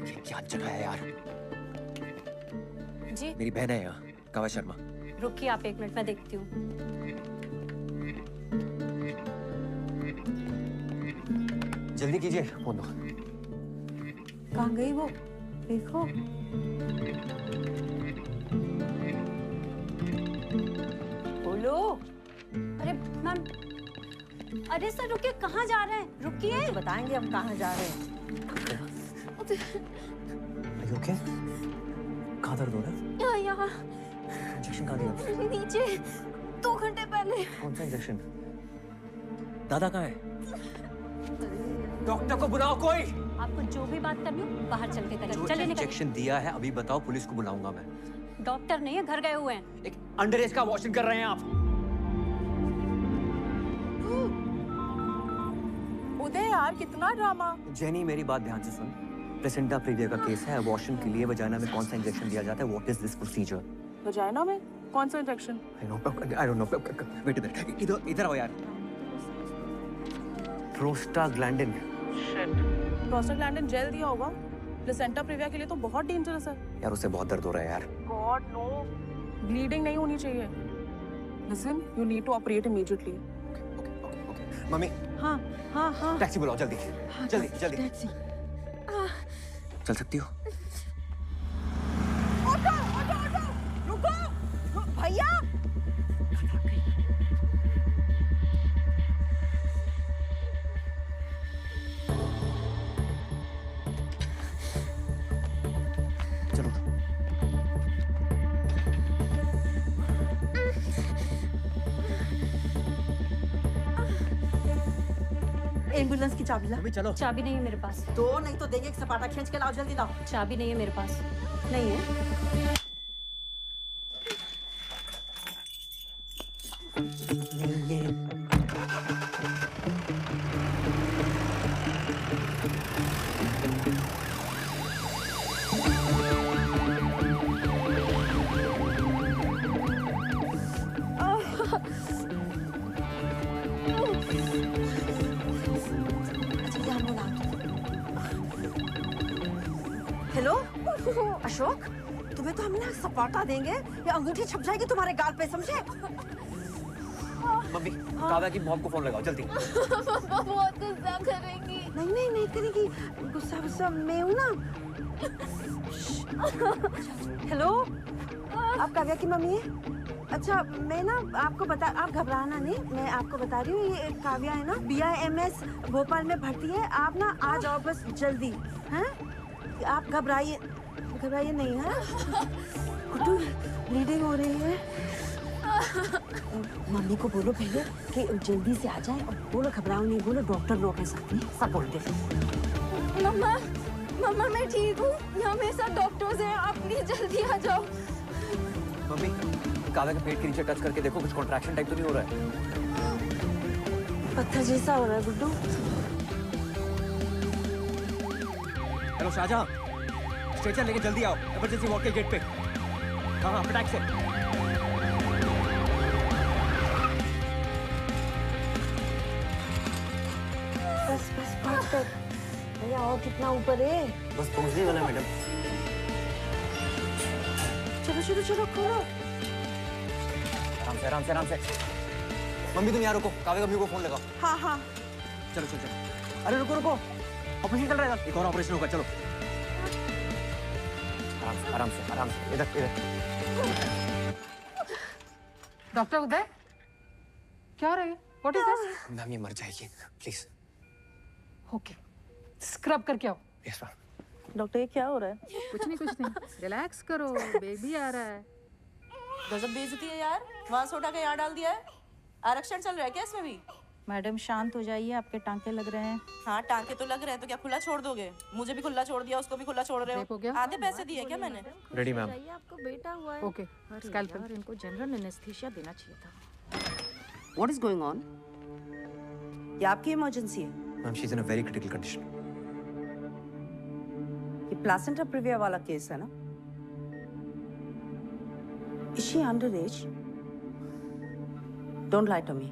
ये क्या जगह है यार? जी मेरी बहन है यहाँ, कावा शर्मा। रुकिए आप 1 मिनट, मैं देखती हूँ। जल्दी कीजिए, फोन दो। कहाँ गई वो? देखो। बोलो। अरे मैम, अरे सर रुकिए, कहाँ जा रहे हैं? रुकिए। बताएंगे हम कहाँ जा रहे हैं। ओके? कहाँ दर्द हो रहा है? यहाँ इंजेक्शन कहाँ दिया? नीचे 2 घंटे पहले। कौन सा इंजेक्शन? दादा कहाँ है? डॉक्टर को बुलाओ कोई। आपको जो भी बात करनी हो बाहर चल के करें। जो चलिए निकलिए। इंजेक्शन दिया है अभी बताओ, पुलिस को बुलाऊंगा मैं। डॉक्टर नहीं है, घर गए हुए हैं। एक अंडरएज का अबॉर्शन कर रहे हैं आप। उदय यार कितना ड्रामा। जेनी मेरी बात ध्यान से सुन। प्लेसेंटा प्रीविया का केस है। अबॉर्शन के लिए वजाइना में कौन सा इंजेक्शन दिया जाता है? What is this procedure? Vagina में कौन सा injection? I don't know. Wait a minute, इधर आओ यार। प्रोस्टाग्लैंडिन। प्रोस्टाग्लैंडिन जेल दिया होगा। प्लेसेंटा प्रीविया के लिए तो बहुत डेंजरस है। यार उसे बहुत दर्द हो रहा है यार। गॉड नो, ब्लीडिंग नहीं होनी चाहिए। Listen, you need to operate immediately. मम्मी। हाँ हाँ हाँ। टैक्सी बुलाओ जल्दी। हाँ, जल्दी जल्दी। टैक्सी। चल सकती हो? ऑटो ऑटो ऑटो, रुको भैया। एम्बुलेंस की चाबी ला। चलो। चाबी नहीं है मेरे पास। दो नहीं तो देंगे, एक सपाटा खींच के लाओ, जल्दी लाओ। चाबी नहीं है मेरे पास। नहीं है। हेलो अशोक, तुम्हें तो हमने सपाटा देंगे या अंगूठी छप जाएगी तुम्हारे गाल पे, समझे? मम्मी, काव्या की मॉम को फोन लगाओ जल्दी। मम्मा बहुत गुस्सा करेंगी। नहीं नहीं नहीं करेगी, गुस्सा गुस्सा मैं हूँ ना। हेलो, आप काव्या की मम्मी है? अच्छा, मैं ना आपको बता, आप घबराना नहीं, मैं आपको बता रही हूँ, ये काव्या है ना, BIMS भोपाल में भर्ती है। आप ना आ जाओ बस जल्दी, हैं? आप घबराइए नहीं है। गुड्डू, ब्लीडिंग हो रही है। मम्मी को बोलो पहले कि जल्दी से आ जाए, और बोलो घबराओ नहीं, बोलो डॉक्टर लोग हैं साथ में, सब बोलते हैं। मम्मा मम्मा मैं ठीक हूँ, यहाँ मेरे साथ डॉक्टर्स हैं, आप प्लीज जल्दी आ जाओ। मम्मी, काव्या के पेट के नीचे टच करके देखो, कुछ कॉन्ट्रैक्शन टाइप तो नहीं हो रहा है? पत्थर जैसा हो रहा है गुड्डू। हेलो शाहजहां, स्ट्रेचर लेके जल्दी आओ, इमरजेंसी वार्ड के गेट पे। हाँ फटाक से। बस बस बस बस भैया, और कितना ऊपर है? बस पहुंचने वाला मैडम। चलो चलो चलो खोलो। आराम से आराम से। मम्मी तुम यहाँ रुको, काव्या का व्यू को फोन लगाओ। हाँ हाँ चलो चलो चलो। अरे रुको रुको, ऑपरेशन चल रहा है, एक और ऑपरेशन होगा, चलो। आराम से आराम से, इधर इधर। डॉक्टर उदय, क्या हो रहा है? What is this? मैम ये मर जाएगी, प्लीज। ओके, स्क्रब करके आओ। Yes ma'am. डॉक्टर, ये क्या हो रहा है? कुछ नहीं, रिलैक्स करो, बेबी आ रहा है। गजब बेइज्जती है यार, वहाँ से उठा के यहाँ डाल दिया है। आरक्षण चल रहा है क्या इसमें भी? मैडम शांत हो जाइए, आपके टांके लग रहे हैं। हाँ टांके तो लग रहे हैं, तो क्या खुला छोड़ दोगे? मुझे भी खुला छोड़ दिया, उसको भी खुला छोड़ रहे हो। आधे पैसे दिए क्या मैंने? Ready ma'am. आपको बेटा हुआ है। Okay, scalpel. यार इनको जनरल एनेस्थीसिया देना चाहिए था। What is going on? ये आपकी इमरजेंसी है? Ma'am she is in a very critical condition. ये प्लासेंटा प्रीविया वाला केस है ना? Is she underage? Don't lie to me.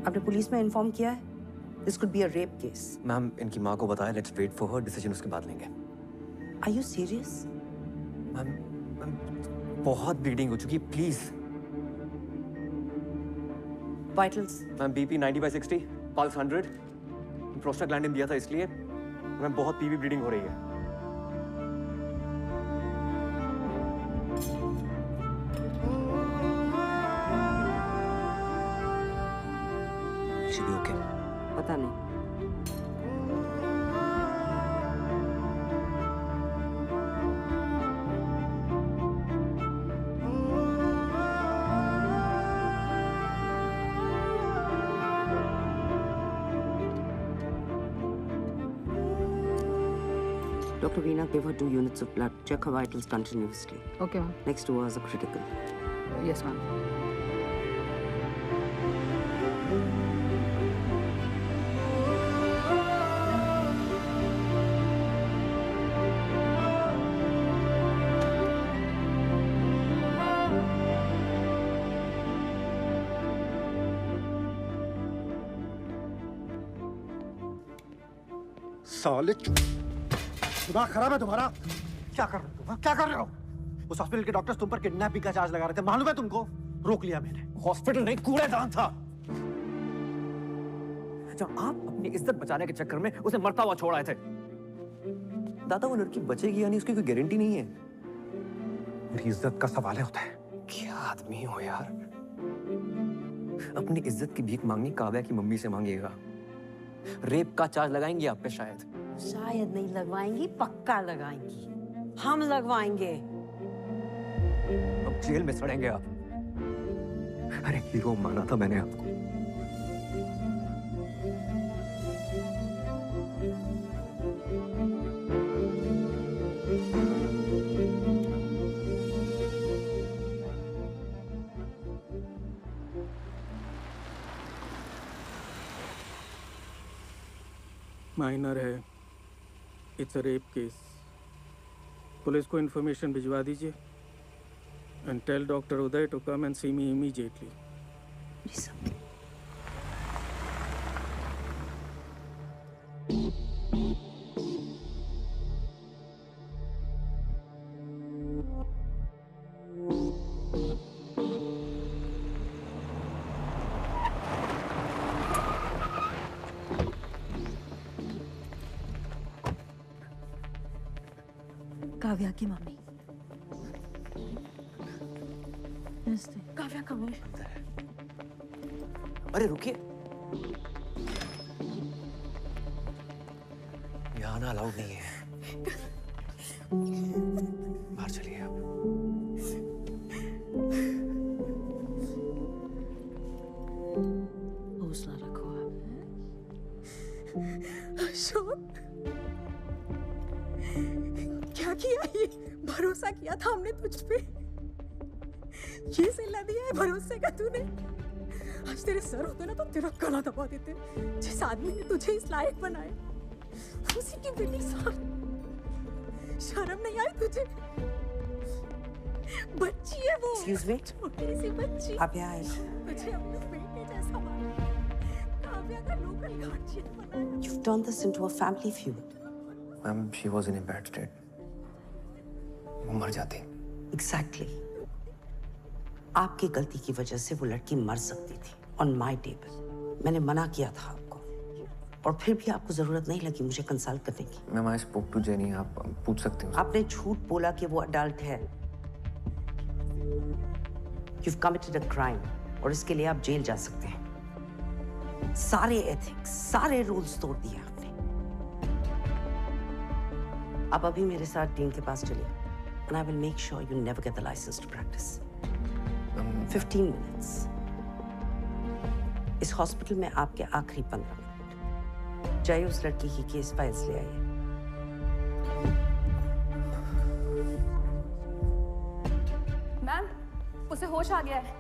आपने पुलिस में इन्फॉर्म किया है? This could be a rape case. Ma'am इनकी माँ को बताया, let's wait for her decision, उसके बाद लेंगे। Are you serious? मैम बहुत ब्लीडिंग हो चुकी है, please. Vitals? Ma'am BP 90/60, pulse 100, prostaglandin दिया था इसलिए। मैम बहुत पीवी ब्लीडिंग हो रही है। ओके पता नहीं। Dr. Veena, give her 2 units of blood. Check her vitals continuously. Okay, ma'am. Next 2 hours are critical. Yes, ma'am. साले दिमाग खराब है तुम्हारा? क्या कर रहे हो तुम? क्या कर रहे हो? उस हॉस्पिटल के डॉक्टर्स तुम पर किडनैपिंग का चार्ज लगा रहे थे, मालूम है तुमको? रोक लिया मैंने। हॉस्पिटल नहीं, कूड़ेदान था। जब आप अपनी इज्जत बचाने के चक्कर में उसे मरता हुआ छोड़ आए थे। दादा, वो लड़की बचेगी या नहीं उसकी कोई गारंटी नहीं है। मेरी इज्जत का सवाल है होता है। क्या आदमी हो यार, अपनी इज्जत की भीख मांगनी काव्या की मम्मी से मांगिएगा। रेप का चार्ज लगाएंगी आप पे शायद। शायद नहीं लगवाएंगी, पक्का लगाएंगी। हम लगवाएंगे। अब जेल में सड़ेंगे आप। अरे हीरो माना था मैंने आपको। माइनर है, it's a rape case. Police को इन्फॉर्मेशन भिजवा दीजिए and tell doctor Uday to come and see me immediately. Kavya की मम्मी। काव्या कब है? अरे रुकिए, यहाँ आना अलाउड नहीं है। बाहर चलिए आप। हौसला रखो आप। अशोक, क्या किया ये? भरोसा किया था हमने तुझ पे। ये सिला दिया है भरोसे का तूने। आज तेरे सर होते ना तो तेरा गला दबा देते। जिस आदमी ने तुझे इस लायक बनाया, उसी की बेटी साथ। शर्म नहीं आई तुझे? बच्ची है वो। Excuse me? छोटी सी बच्ची। आप यहाँ आए। तुझे अपने बेटे जैसा माना। काव्या का लोकल गार्जियन बनाया। You've turned this into a family feud. Ma'am, she was in a bad state. वो मर जाती। Exactly. आपकी गलती की वजह से वो लड़की मर सकती थी। On my table. मैंने मना किया था आपको, और फिर भी आपको जरूरत नहीं लगी मुझे कंसल्ट करने की। Ma'am, I spoke to Jenny, आप पूछ सकते हो। आपने झूठ बोला कि वो अडल्ट है। You've committed a crime, और इसके लिए आप जेल जा सकते हैं। सारे एथिक्स, सारे रूल्स तोड़ दिए आपने। आप अभी मेरे साथ डीन के पास चलिए, and I will make sure you never get the license to practice. 15 minutes. इस हॉस्पिटल में आपके आखिरी 15 मिनट। जाइए उस लड़की की केस फाइल्स ले आइए। मैम, उसे होश आ गया है।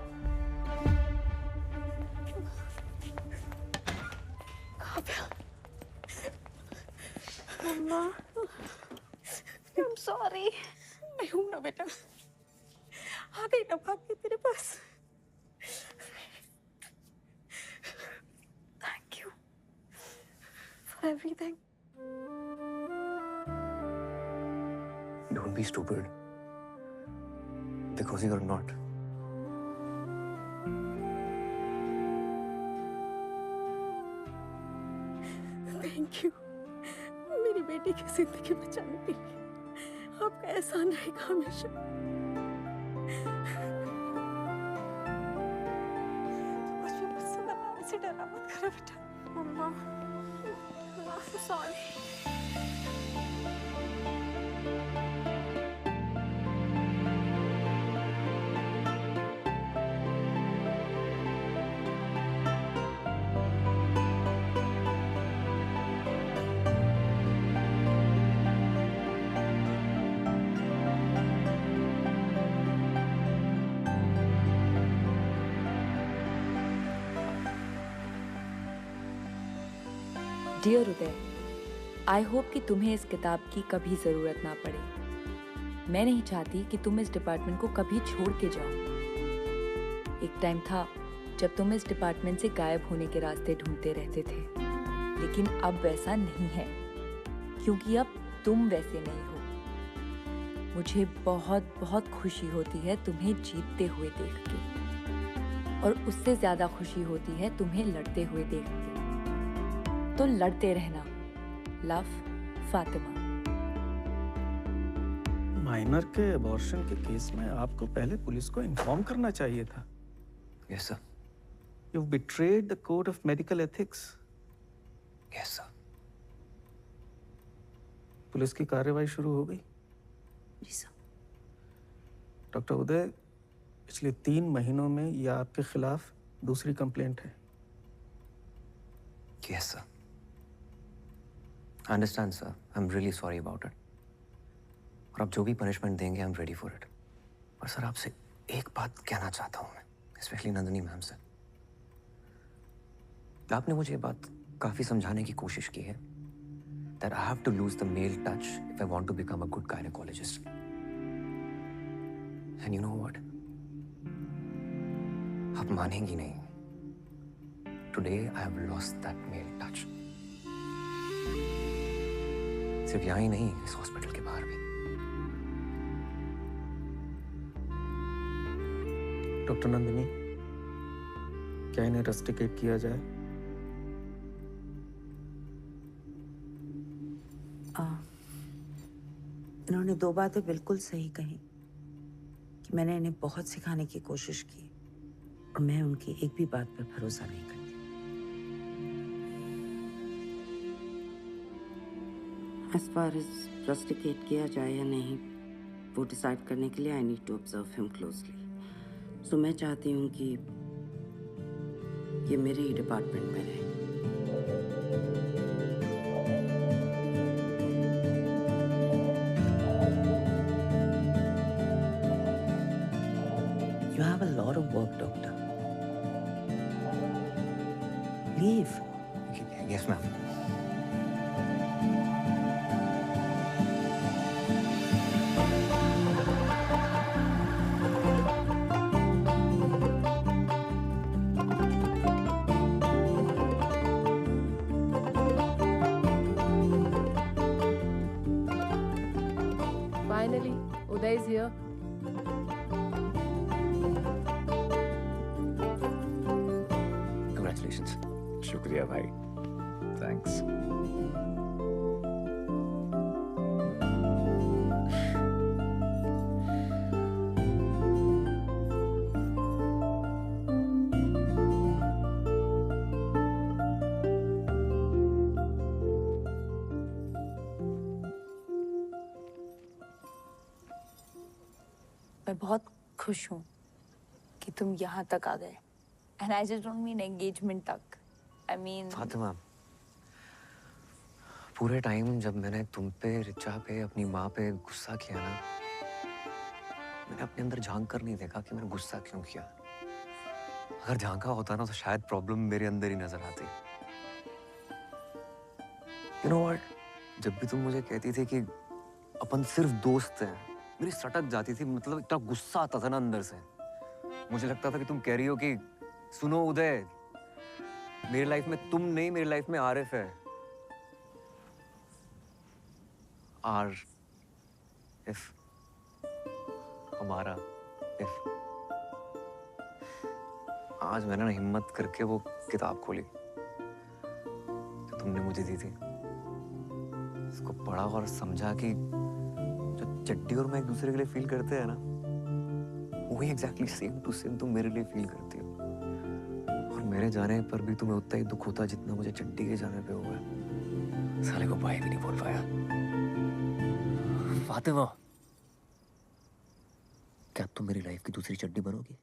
मम्मा, I'm sorry. मैं हूं ना बेटा। आ गई ना भाग के तेरे पास। Thank you for everything. Don't be stupid. Because you're not. Thank you. मेरी बेटी की जिंदगी बचाने के लिए आपका एहसान रहेगा हमेशा। मुझे मुझसे बनाने से डरा मत करो बेटा। मम्मा, I'm sorry. Dear Uday, I hope कि तुम्हें इस किताब की कभी ज़रूरत ना पड़े। मैं नहीं चाहती कि तुम इस डिपार्टमेंट को कभी छोड़ के जाओ। एक टाइम था जब तुम इस डिपार्टमेंट से गायब होने के रास्ते ढूंढते रहते थे, लेकिन अब वैसा नहीं है। क्योंकि अब तुम वैसे नहीं हो। मुझे बहुत बहुत खुशी होती है तुम्हें जीतते हुए देख के, और उससे ज्यादा खुशी होती है तुम्हें लड़ते हुए देख के। तो लड़ते रहना। लव, फातिमा। माइनर के अबॉर्शन के केस में आपको पहले पुलिस को इन्फॉर्म करना चाहिए था। Yes sir. You've betrayed the code of medical ethics. Yes sir. Police की कार्रवाई शुरू हो गई? जी सर। डॉक्टर उदय, पिछले 3 महीनों में यह आपके खिलाफ दूसरी कंप्लेंट है। Yes sir. I understand sir. I'm really sorry about it. और आप जो भी पनिशमेंट देंगे, I'm ready for it. और सर आपसे एक बात कहना चाहता हूँ मैं, स्पेशली नंदिनी मैम से। आपने मुझे ये बात काफी समझाने की कोशिश की है that I have to lose the male touch if I want to become a good gynecologist. And you know what? आप मानेंगी नहीं। Today I have lost that male touch. सिर्फ यहाँ ही नहीं, इस हॉस्पिटल के बाहर भी। डॉक्टर नंदिनी, क्या इन्हें रस्टिकेट किया जाए? इन्होंने 2 बातें बिल्कुल सही कही कि मैंने इन्हें बहुत सिखाने की कोशिश की और मैं उनकी एक भी बात पर भरोसा नहीं करती। As far as रस्टिकेट किया जाए या नहीं, वो डिसाइड करने के लिए I need to observe him closely. So मैं चाहती हूँ कि ये मेरे ही डिपार्टमेंट में रहे। You have a lot of work, doctor. Leave. Yes, ma'am. Finally, Uday is here. Congratulations. शुक्रिया भाई, थैंक्स। मैं बहुत खुश हूँ कि तुम यहाँ तक आ गए। And I just don't mean engagement तक। I mean फातिमा, पूरे टाइम जब मैंने तुम पे, रिचा पे, अपनी माँ पे गुस्सा किया ना, मैंने अपने अंदर झांक कर नहीं देखा कि मैंने गुस्सा क्यों किया। अगर झांका होता ना तो शायद प्रॉब्लम मेरे अंदर ही नजर आती। You know what? जब भी तुम मुझे कहती थी कि अपन सिर्फ दोस्त हैं, मेरी सटक जाती थी। मतलब इतना गुस्सा आता था ना अंदर से। मुझे लगता था कि तुम कह रही हो कि सुनो उदय, मेरी लाइफ में तुम नहीं, मेरी लाइफ में आरिफ है। इफ हमारा इफ। आज मैंने ना हिम्मत करके वो किताब खोली जो तुमने मुझे दी थी। इसको पढ़ा और समझा कि जो चड्डी और मैं एक दूसरे के लिए फील करते हैं ना, वही एग्जैक्टली सेम टू सेम तुम मेरे लिए फील करती हो। और मेरे जाने पर भी तुम्हें उतना ही दुख होता जितना मुझे चड्डी के जाने पे हुआ है। साले को भाई भी नहीं बोल पाया। फातिमा, क्या तुम मेरी लाइफ की दूसरी चड्डी बनोगी?